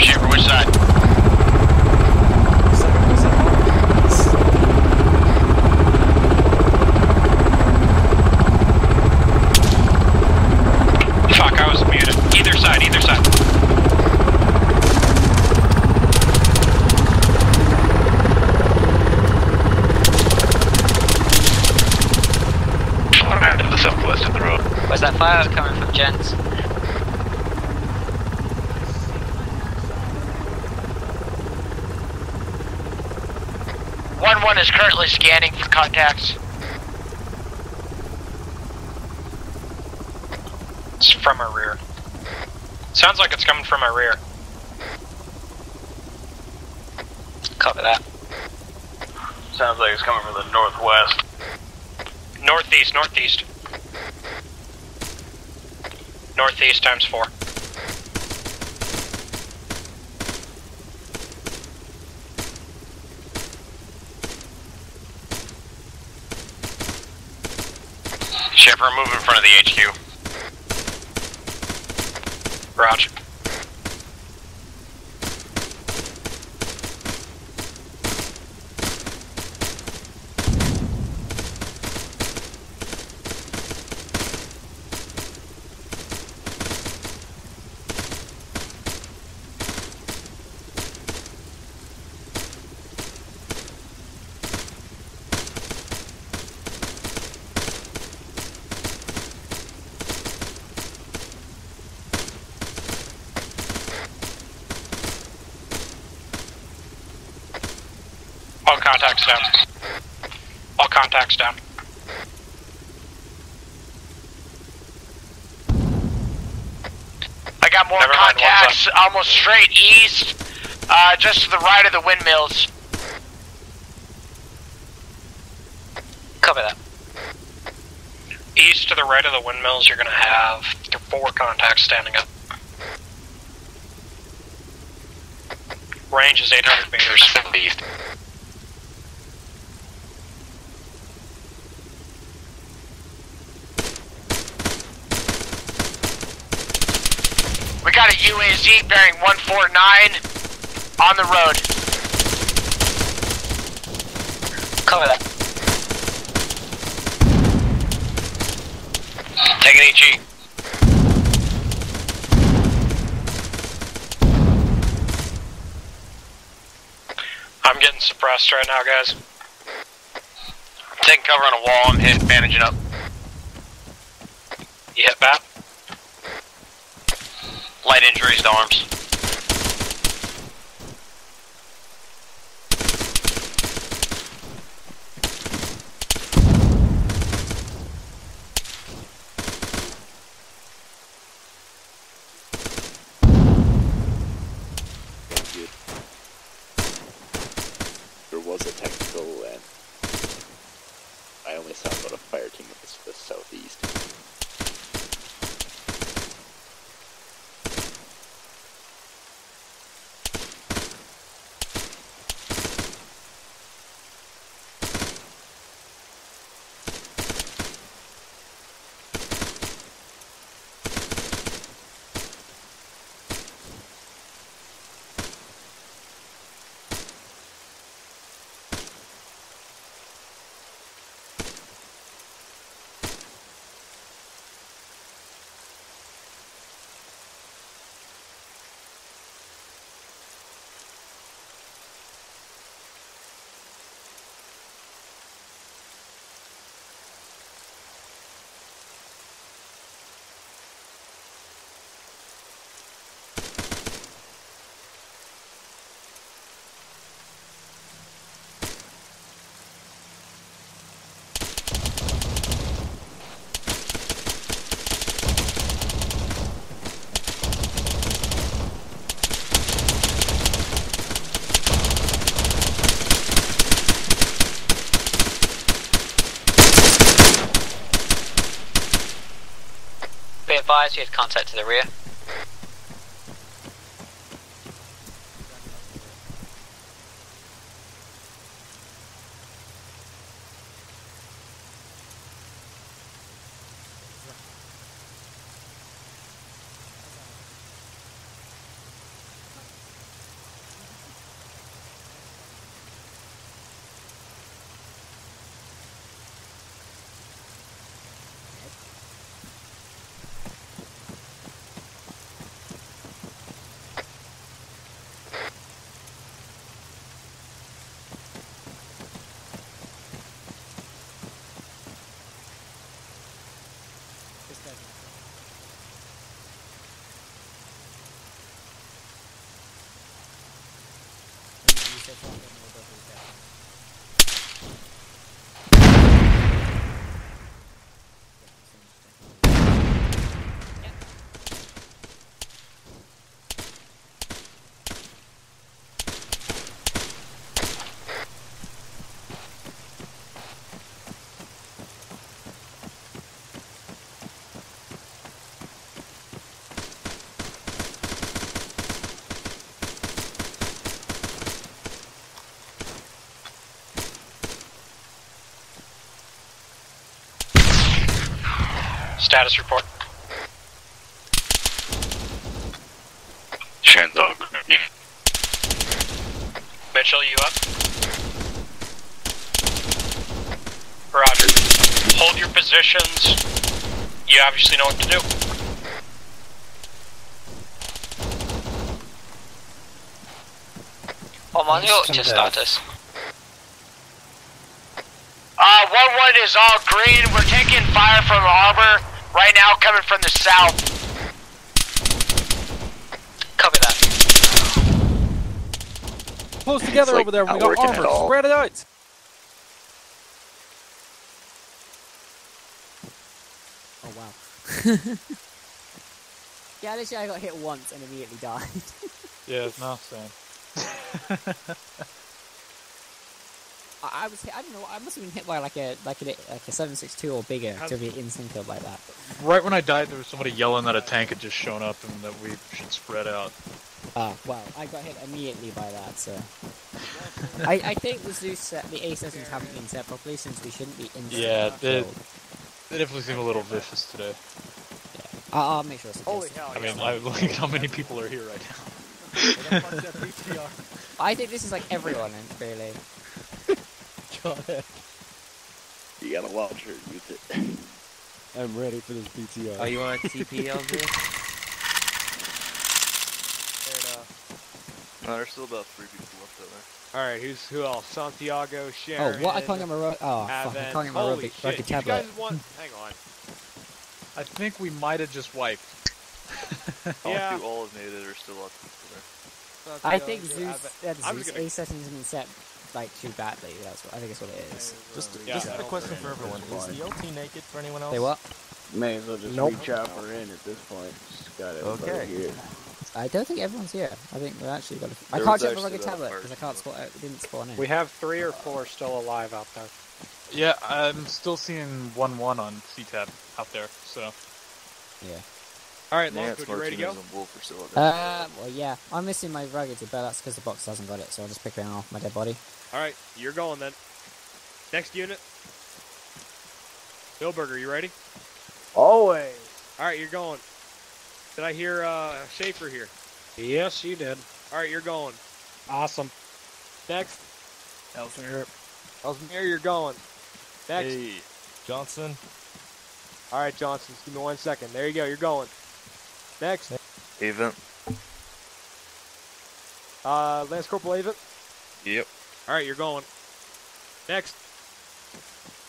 Shaver, which side? northwest of the road. Where's that fire coming from, gents? One is currently scanning for contacts. It's from our rear. Sounds like it's coming from our rear. Copy that. Sounds like it's coming from the northwest. Northeast. Northeast times 4. Shepard, move in front of the HQ. Roger. All contacts down. All contacts down. I got more contacts almost straight east, just to the right of the windmills. Copy that. East to the right of the windmills, you're going to have 4 contacts standing up. Range is 800 meters. East. We got a UAZ bearing 149 on the road. Cover that. Take an EG. I'm getting suppressed right now, guys. Taking cover on a wall, I'm bandaging up. You hit BAP? Light injuries to arms. There was a technical, and I only saw about a fire team in the southeast. Be advised, we have contact to the rear. this guy's not. You said something, we'll go through that. Status report. Shandog. Mitchell, you up? Roger. Hold your positions. You obviously know what to do. Manuel, to status. 1-1 is all green. We're taking fire from Arma right now, coming from the south. Copy that. Close together over there. We got armor. Spread it out. Oh wow. Yeah, literally I got hit once and immediately died. Yeah, no, same. I was hit, I don't know, I must have been hit by like a 7.62 or bigger to be instant killed like that. Right when I died, there was somebody yelling that a tank had just shown up and that we should spread out. Well, I got hit immediately by that, so... I think the Zeus set, the A sessions haven't been set properly since we shouldn't be instant. Yeah, they definitely seem a little vicious today. Yeah. I'll make sure it's Holy hell, I mean, look at how many people are here right now. I think this is like everyone, really. God. You gotta watch her use it. I'm ready for this PTR. Oh, you want a TP on this? No, there's still about 3 people left over there. Alright, who else? Santiago, Sharon. Oh, what? I can't get my fuck, I can't get my rugged tablet. You guys want... Hang on. I think we might have just wiped. Yeah. All of Native are still up there. I think Zeus A sessions have been set like too badly. I think that's what it is. Just a question for everyone: is the LT naked for anyone else? Say what? May as well just reach out for in at this point. Just got everybody here. I don't think everyone's here. I think we actually got. I can't check the rugged tablet because I can't spawn. It didn't spawn in. We have 3 or 4 still alive out there. Yeah, I'm still seeing 1-1 on C-Tab out there. So. Yeah. Alright, Longfoot, you ready to go? Well, yeah. I'm missing my rugged, but that's because the box hasn't got it, so I'll just pick it off my dead body. Alright, you're going then. Next unit. Billburger, you ready? Always. Alright, you're going. Did I hear Schaefer here? Yes, you did. Alright, you're going. Awesome. Next. Elsmere. Elsmere, you're going. Next. Hey, Johnson. Alright, Johnson, just give me 1 second. There you go, you're going. Next. Avent. Lance Corporal Avent? Yep. Alright, you're going. Next.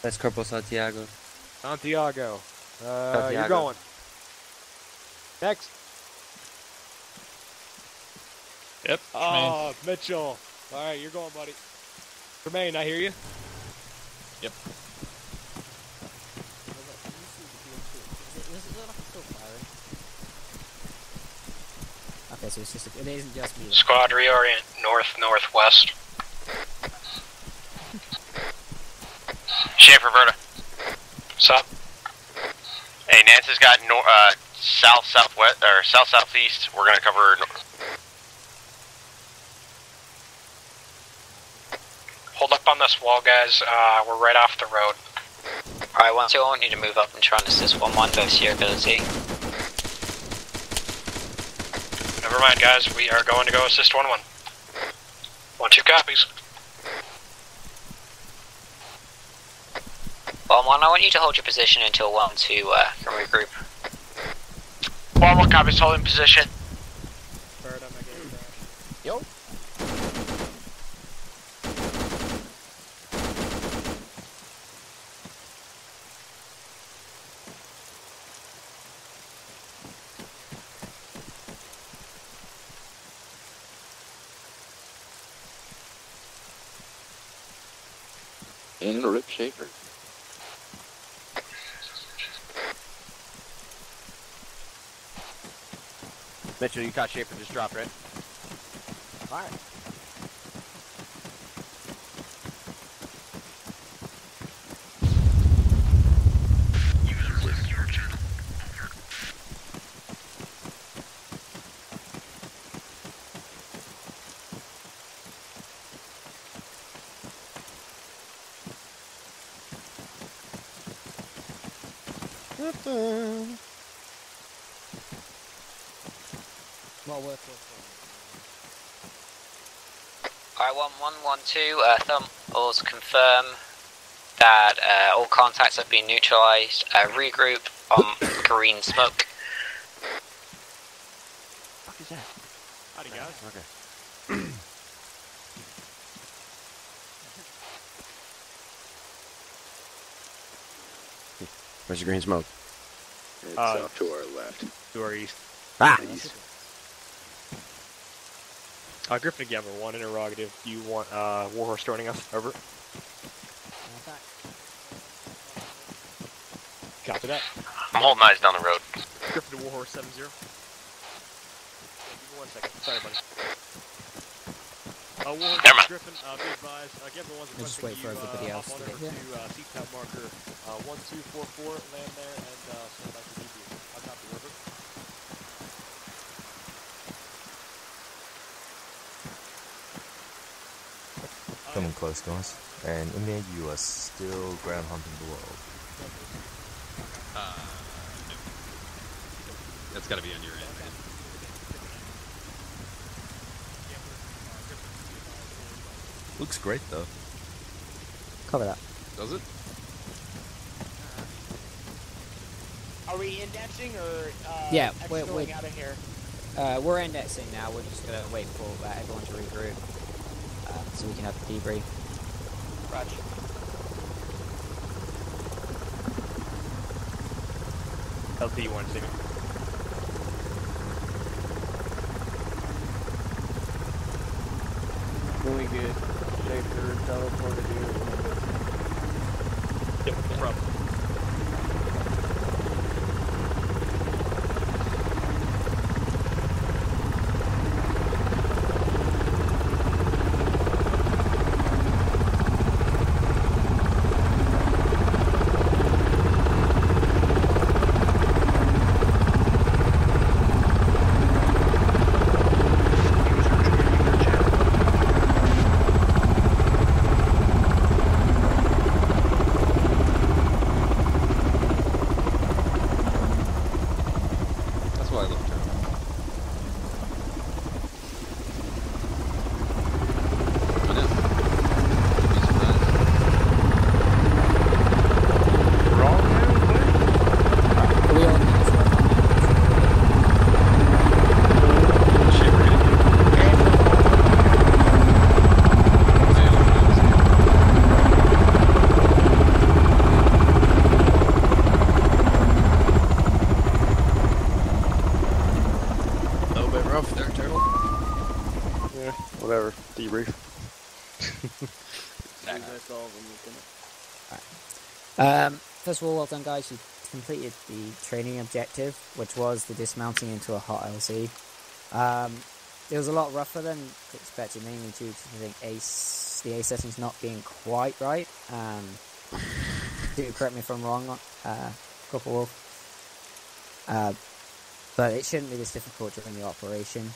That's Corporal Santiago. Santiago. You're going. Next. Yep. Oh, Mitchell. Alright, you're going, buddy. Tremaine, I hear you. Yep. Okay, so it's just it isn't just me. Squad reorient north-northwest. Schaefer Verta. What's up? Hey, Nance's got south-southwest or south-southeast. We're gonna cover. Hold up on this wall, guys. We're right off the road. Alright, 1-2, I want you to move up and try and assist 1-1 versus your ability. Never mind, guys. We are going to go assist 1-1. 1-2 copies. 1-1, I want you to hold your position until 1-2 can regroup. 1-1 copies, holding position. Yo. And a rip shaker. Mitchell, you caught Schaefer just dropped, right? Alright. What work? Alright, 1112, Thumbs confirm that all contacts have been neutralized. Regroup on green smoke. What is that? Howdy, guys. Okay. Where's the green smoke? It's Uh, to our left. To our east. Ah! East. Griffin again, we're one interrogative. Do you want Warhorse joining us? Over. Copy that. I'm holding eyes down the road. Griffin to Warhorse 70. Give me 1 second. Sorry, buddy. Warhorse Never mind. Griffin, be advised. Everyone's I'll just requesting wait for you everybody else hop to on get over here. to seat marker 1244, land there, and stand by for debrief. I'll copy, over. Coming close, guys. And in there, you are still ground hunting the world. That's gotta be on your end, man. Looks great, though. Cover that. Does it? Are we indexing or Yeah, going out of here? We're indexing now. We're just gonna wait for everyone to regroup so we can have the debrief. Roger. LT, you want to see me? When we get Schaefer teleported here, Yep, no problem. Whatever. Debrief. First of all, well done, guys. You completed the training objective, which was the dismounting into a hot LC. It was a lot rougher than expected, mainly due to the A settings not being quite right. Do correct me if I'm wrong, Corporal Wolf. But it shouldn't be this difficult during the operation.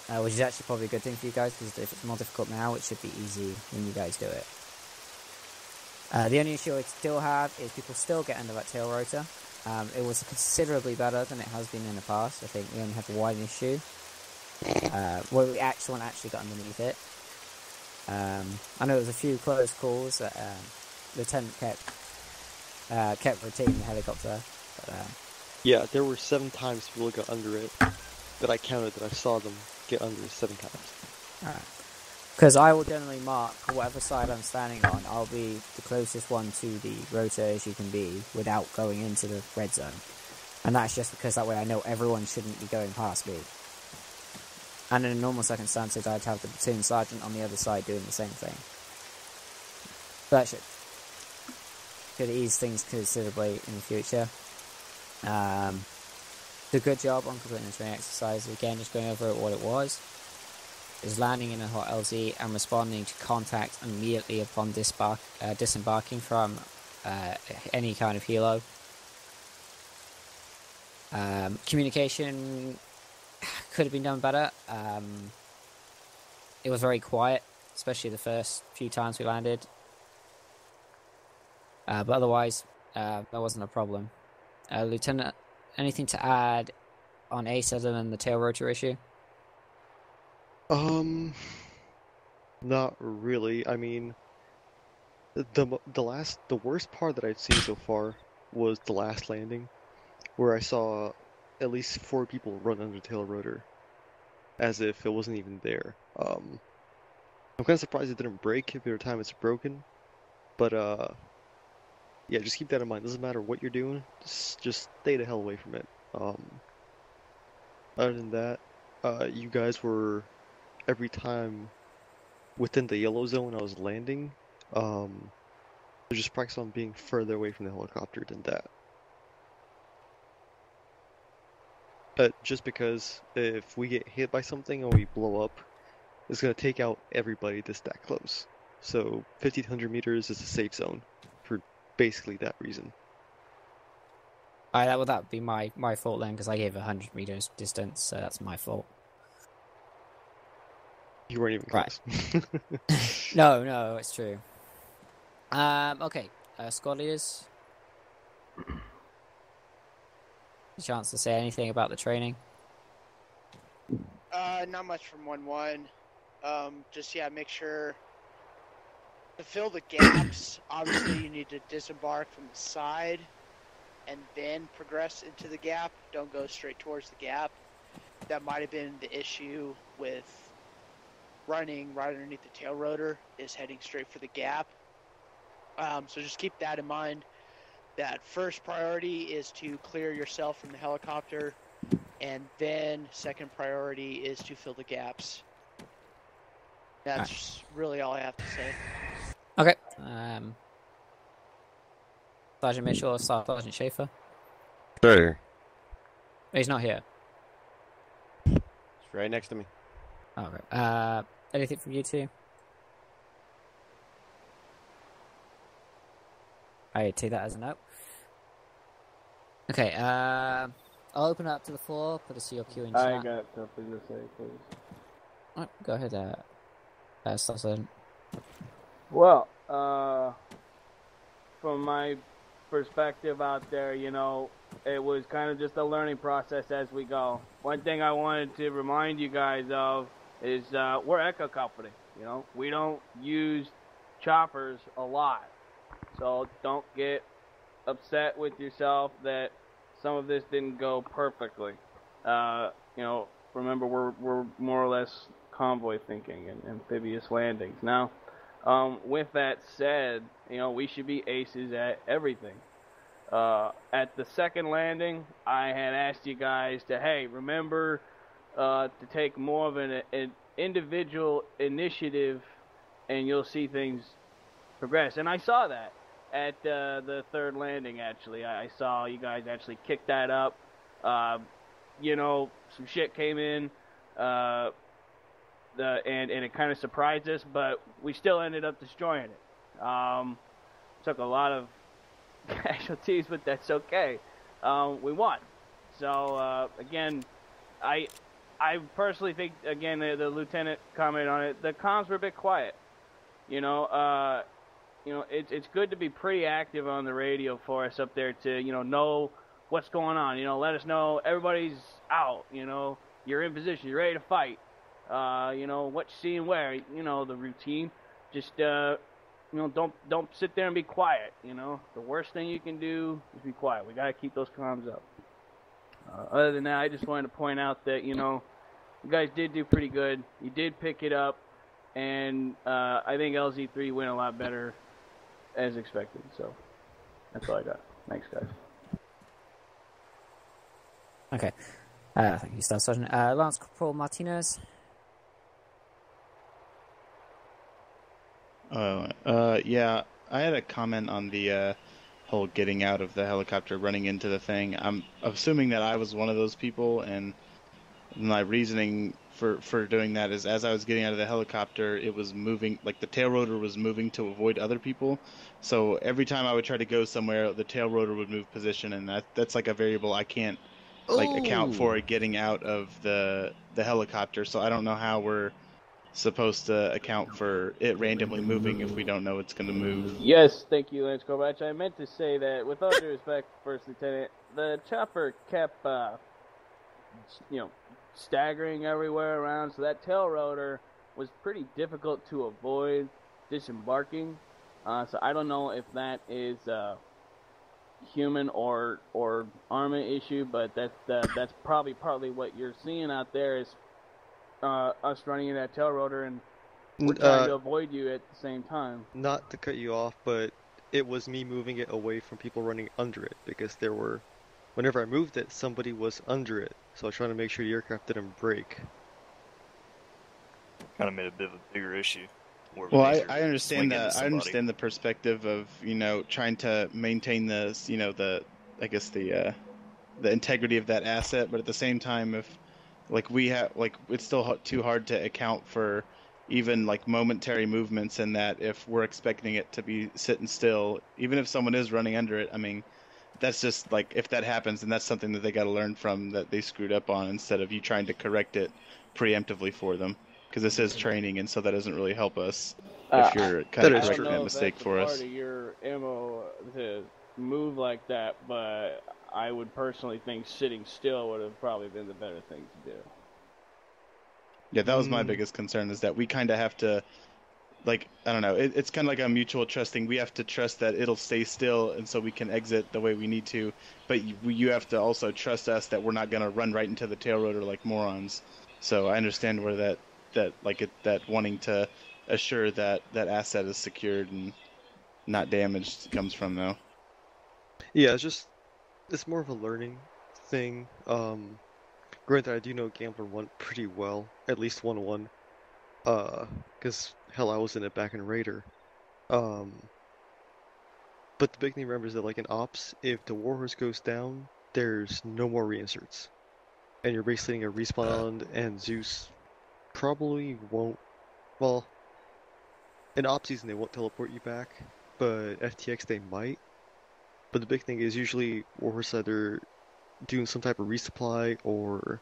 Which is actually probably a good thing for you guys, because if it's more difficult now, it should be easy when you guys do it. The only issue I still have is people still get under that tail rotor. It was considerably better than it has been in the past. I think we only have one issue where we actually got underneath it. I know there was a few close calls that Lieutenant kept rotating the helicopter. But, yeah, there were 7 times people got under it that I counted that I saw them get under 7 times. Alright. Because I will generally mark whatever side I'm standing on. I'll be the closest one to the rotor as you can be without going into the red zone. And that's just because that way I know everyone shouldn't be going past me. And in normal circumstances, I'd have the platoon sergeant on the other side doing the same thing. That could ease things considerably in the future. Did a good job on completing the training exercise. Again, just going over what it was. Is landing in a hot LZ and responding to contact immediately upon disembarking from any kind of helo. Communication could have been done better. It was very quiet, especially the first few times we landed. But otherwise, that wasn't a problem. Lieutenant, anything to add on ACE other than the tail rotor issue? Not really. I mean, the worst part that I've seen so far was the last landing, where I saw at least 4 people run under tail rotor, as if it wasn't even there. I'm kind of surprised it didn't break every time it's broken, but yeah, just keep that in mind. Doesn't matter what you're doing, just stay the hell away from it. Other than that, you guys were every time within the yellow zone I was landing, just practice on being further away from the helicopter than that. Just because if we get hit by something and we blow up, it's going to take out everybody that's that close. So 1,500 meters is a safe zone for basically that reason. That would be my fault then, because I gave 100 meters distance, so that's my fault. You weren't even close. Right. No, it's true. Okay, squad leaders. A chance to say anything about the training? Not much from 1-1. Just, make sure to fill the gaps. Obviously, you need to disembark from the side and then progress into the gap. Don't go straight towards the gap. That might have been the issue with running right underneath the tail rotor, is heading straight for the gap. So just keep that in mind. That first priority is to clear yourself from the helicopter, and then second priority is to fill the gaps. That's really all I have to say. Okay. Sergeant Mitchell or Sergeant Schaefer? Sure. He's not here. It's right next to me. Okay. Anything from you two? I take that as a no. Okay, I'll open it up to the floor, put a COQ in chat. I got something to say, please. Right, go ahead, Sergeant. Well, from my perspective out there, it was kind of just a learning process as we go. One thing I wanted to remind you guys of is we're Echo Company. We don't use choppers a lot. So don't get upset with yourself that some of this didn't go perfectly. Remember we're more or less convoy thinking and amphibious landings. Now, with that said, we should be aces at everything. At the second landing, I had asked you guys to, remember to take more of an individual initiative, and you'll see things progress. And I saw that at the third landing, actually. I saw you guys actually kick that up. Some shit came in, and it kind of surprised us, but we still ended up destroying it. Took a lot of casualties, but that's okay. We won. So, again, I personally think, again, the lieutenant commented on it, the comms were a bit quiet. It's good to be pretty active on the radio for us up there to, know what's going on. Let us know everybody's out. You're in position. You're ready to fight. What you seeing where. The routine. Just, don't sit there and be quiet. The worst thing you can do is be quiet. We got to keep those comms up. Other than that, I just wanted to point out that, you guys did do pretty good. You did pick it up. And I think LZ3 went a lot better as expected. So that's all I got. Thanks, guys. Okay. Thank you, Staff Sergeant. Lance Corporal Martinez. Yeah. I had a comment on the whole getting out of the helicopter, running into the thing. I'm assuming that I was one of those people, and my reasoning for doing that is as I was getting out of the helicopter, it was moving, like the tail rotor was moving to avoid other people. So every time I would try to go somewhere, the tail rotor would move position, and that's like a variable I can't account for getting out of the helicopter. So I don't know how we're supposed to account for it randomly moving if we don't know it's going to move. Yes, thank you, Lance Kovac. I meant to say that, with all due respect, First Lieutenant, the chopper kept, staggering everywhere around, so that tail rotor was pretty difficult to avoid disembarking. So I don't know if that is a human or Arma issue, but that's probably partly what you're seeing out there is us running in that tail rotor, and we're trying to avoid you at the same time. Not to cut you off, but it was me moving it away from people running under it, because whenever I moved it, somebody was under it, so I was trying to make sure the aircraft didn't break. Kind of made a bit of a bigger issue. Well, I understand that. I understand the perspective of trying to maintain the integrity of that asset, but at the same time, if it's still too hard to account for even momentary movements, and that if we're expecting it to be sitting still, even if someone is running under it, I mean, that's just if that happens, then that's something that they got to learn from, that they screwed up on, instead of you trying to correct it preemptively for them. Because this is training, and so that doesn't really help us if you're kind of correcting that mistake for us. Part of your MO to move like that, but I would personally think sitting still would have probably been the better thing to do. Yeah, that was my biggest concern, is that we kind of have to, I don't know, it's kind of like a mutual trusting. We have to trust that it'll stay still, and so we can exit the way we need to, but you have to also trust us that we're not going to run right into the tail rotor like morons. So I understand where that wanting to assure that asset is secured and not damaged comes from, though. Yeah, it's more of a learning thing. Granted, I do know Gambler 1 pretty well, at least 1-1. Because, hell, I was in it back in Raider. But the big thing to remember is that, in Ops, if the Warhorse goes down, there's no more reinserts. And you're basically getting a respawn island, and Zeus probably won't. Well, in Ops season they won't teleport you back, but FTX they might. But the big thing is usually Warhorse either doing some type of resupply or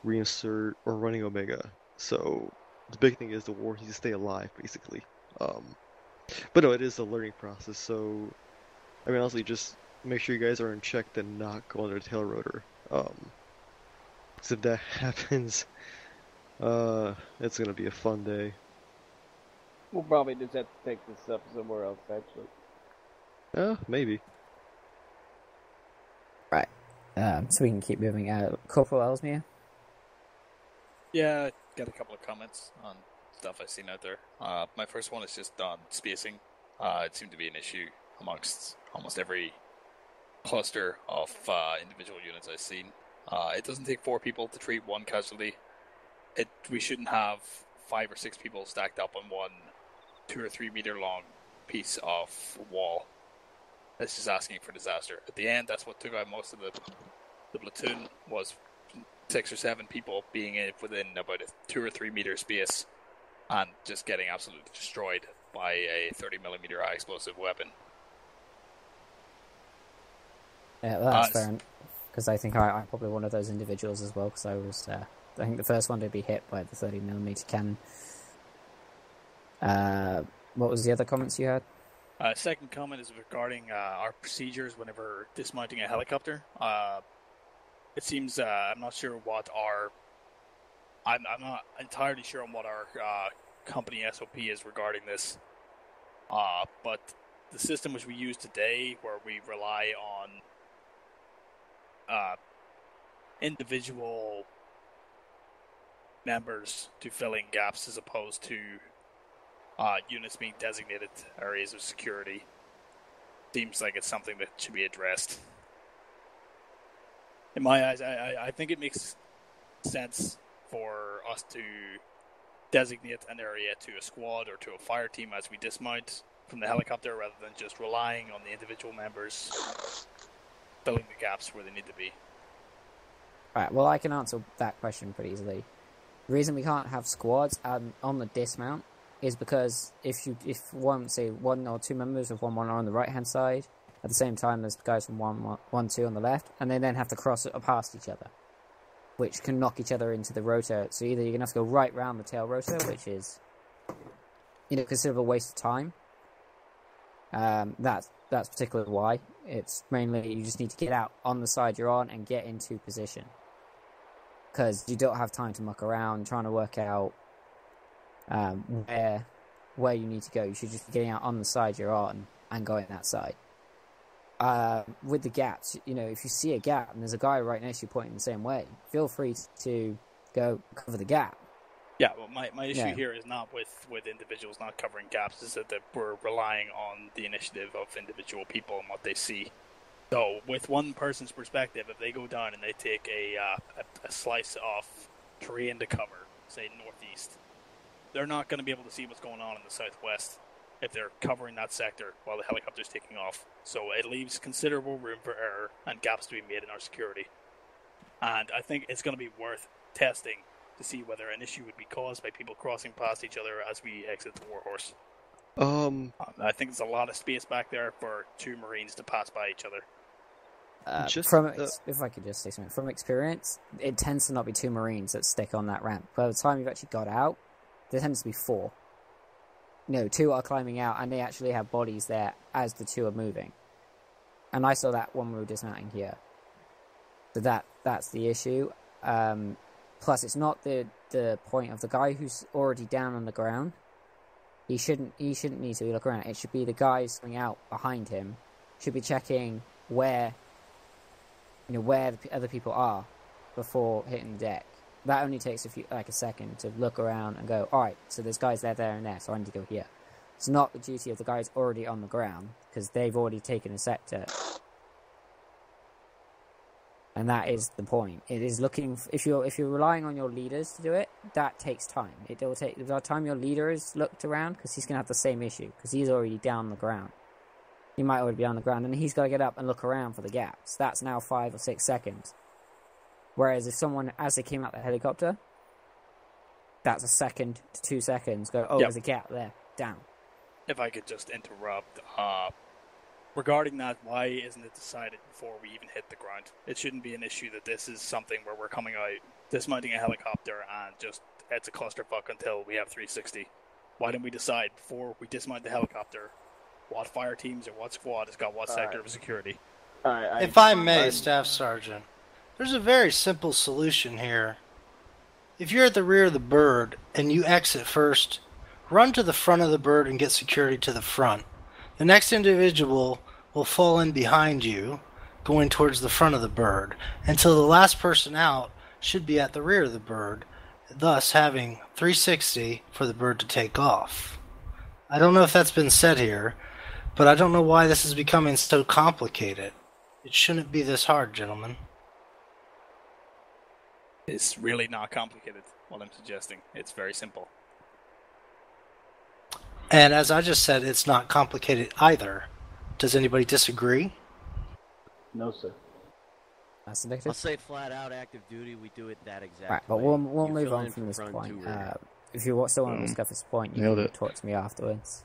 reinsert or running Omega. So the big thing is the war needs to stay alive, basically. But no, it is a learning process. So I mean, honestly, just make sure you guys are in check to not go under the tail rotor. Because if that happens, it's gonna be a fun day. We'll probably just have to take this up somewhere else, actually. Maybe. Right. So we can keep moving out. Corporal Ellesmere? Yeah, got a couple of comments on stuff I've seen out there. My first one is just on spacing. It seemed to be an issue amongst almost every cluster of individual units I've seen. It doesn't take 4 people to treat one casualty. We shouldn't have 5 or 6 people stacked up on one 2 or 3 meter long piece of wall. That's just asking for disaster. At the end, that's what took out most of the platoon, was 6 or 7 people being within about a 2 or 3 meter space and just getting absolutely destroyed by a 30mm high explosive weapon. Yeah, well, that's fair. Because I think I'm probably one of those individuals as well, because I was, I think the first one to be hit by the 30mm cannon. What was the other comments you had? Second comment is regarding our procedures whenever dismounting a helicopter. It seems I'm not sure what I'm not entirely sure on what our company SOP is regarding this. But the system which we use today, where we rely on individual members to fill in gaps as opposed to units being designated areas of security, seems like it's something that should be addressed. In my eyes, I think it makes sense for us to designate an area to a squad or to a fire team as we dismount from the helicopter rather than just relying on the individual members filling the gaps where they need to be. Right, well, I can answer that question pretty easily. The reason we can't have squads on the dismount is because if one or two members of 1-1 are on the right-hand side, at the same time there's guys from 1-2 on the left, and they then have to cross past each other, which can knock each other into the rotor. So either you're going to have to go right round the tail rotor, which is, considerable waste of time. That's particularly why. It's mainly you just need to get out on the side you're on and get into position. Because you don't have time to muck around trying to work out where you need to go. You should just be getting out on the side you're on and going that side. With the gaps, if you see a gap and there's a guy right next to you pointing the same way, feel free to go cover the gap. Yeah, well, my issue here is not with individuals not covering gaps, is that we're relying on the initiative of individual people and what they see. So, with one person's perspective, if they go down and they take a slice of terrain to cover, say northeast, they're not going to be able to see what's going on in the southwest if they're covering that sector while the helicopter's taking off. So it leaves considerable room for error and gaps to be made in our security. And I think it's going to be worth testing to see whether an issue would be caused by people crossing past each other as we exit the Warhorse. I think there's a lot of space back there for two Marines to pass by each other. If I could just say something, from experience, it tends to not be two Marines that stick on that ramp. By the time you've actually got out, there tends to be four. Two are climbing out, and they actually have bodies there as the two are moving. And I saw that when we were dismounting here. So that's the issue. Plus, it's not the point of the guy who's already down on the ground. He shouldn't need to look around. It should be the guys coming out behind him should be checking where the other people are before hitting the deck. That only takes a second to look around and go, alright, so there's guys there, and there, so I need to go here. It's not the duty of the guys already on the ground, because they've already taken a sector. And that is the point. It is looking, if you're relying on your leaders to do it, that takes time. It will take the time your leader has looked around, because he's going to have the same issue, because he's already down on the ground. He might already be on the ground, and he's got to get up and look around for the gaps. That's now 5 or 6 seconds. Whereas if someone, as they came out the helicopter, that's 1 second to 2 seconds, there's a gap there, down. If I could just interrupt, regarding that, why isn't it decided before we even hit the ground? It shouldn't be an issue that this is something where we're coming out, dismounting a helicopter, and just it's a clusterfuck until we have 360. Why didn't we decide before we dismount the helicopter what fire teams or what squad has got what sector of security? If I may, Staff Sergeant, there's a very simple solution here. If you're at the rear of the bird and you exit first, run to the front of the bird and get security to the front. The next individual will fall in behind you, going towards the front of the bird, until the last person out should be at the rear of the bird, thus having 360 for the bird to take off. I don't know if that's been said here, but I don't know why this is becoming so complicated. It shouldn't be this hard, gentlemen. It's really not complicated, what I'm suggesting. It's very simple. And as I just said, it's not complicated either. Does anybody disagree? No, sir. That's the I'll say flat out, active duty, we do it that exact Right, but way. we'll You move fill on in from this front, point. two rear. If you still want to discuss this point, you can talk to me afterwards.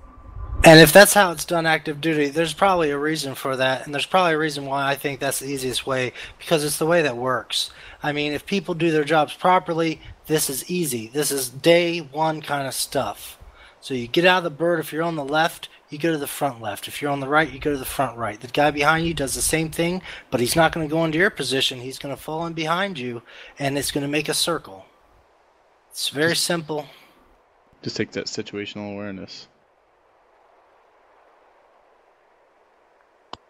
And if that's how it's done active duty, there's probably a reason for that, and there's probably a reason why I think that's the easiest way, because it's the way that works. I mean, if people do their jobs properly, this is easy. This is day one kind of stuff. So you get out of the bird. If you're on the left, you go to the front left. If you're on the right, you go to the front right. The guy behind you does the same thing, but he's not going to go into your position. He's going to fall in behind you, and it's going to make a circle. It's very simple. Just take that situational awareness.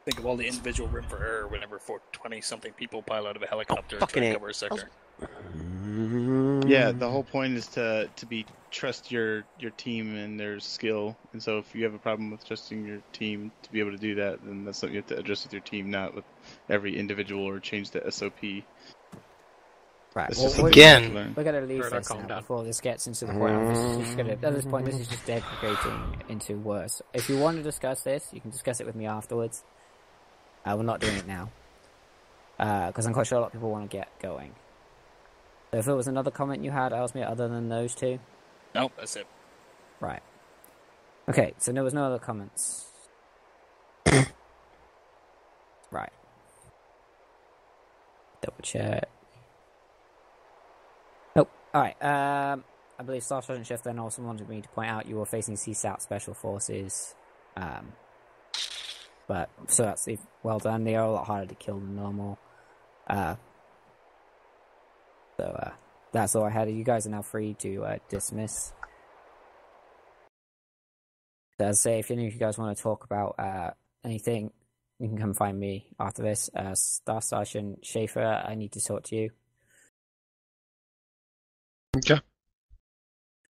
Think of all the individual room for error whenever 20-something people pile out of a helicopter and fucking try to A. cover a sector. Yeah, the whole point is to trust your team and their skill. And so if you have a problem with trusting your team to be able to do that, then that's something you have to address with your team, not with every individual, or change the SOP. Right. It's Well, just we're going to leave Alright, this calm now down. before this gets into the point. At this point, this is just degrading into worse. If you want to discuss this, you can discuss it with me afterwards. We're not doing it now. Because I'm quite sure a lot of people want to get going. So if there was another comment you had, Ellesmere, other than those two? Nope, that's it. Right. Okay, so there was no other comments. Right. Double check. Oh, alright. I believe Staff Sergeant Schiff then also wanted me to point out you were facing CSAT Special Forces. But, so that's well done. They are a lot harder to kill than normal. So, that's all I had. You guys are now free to dismiss. So, as I say, if any of you guys want to talk about anything, you can come find me after this. Staff Sergeant Schaefer, I need to talk to you. Okay.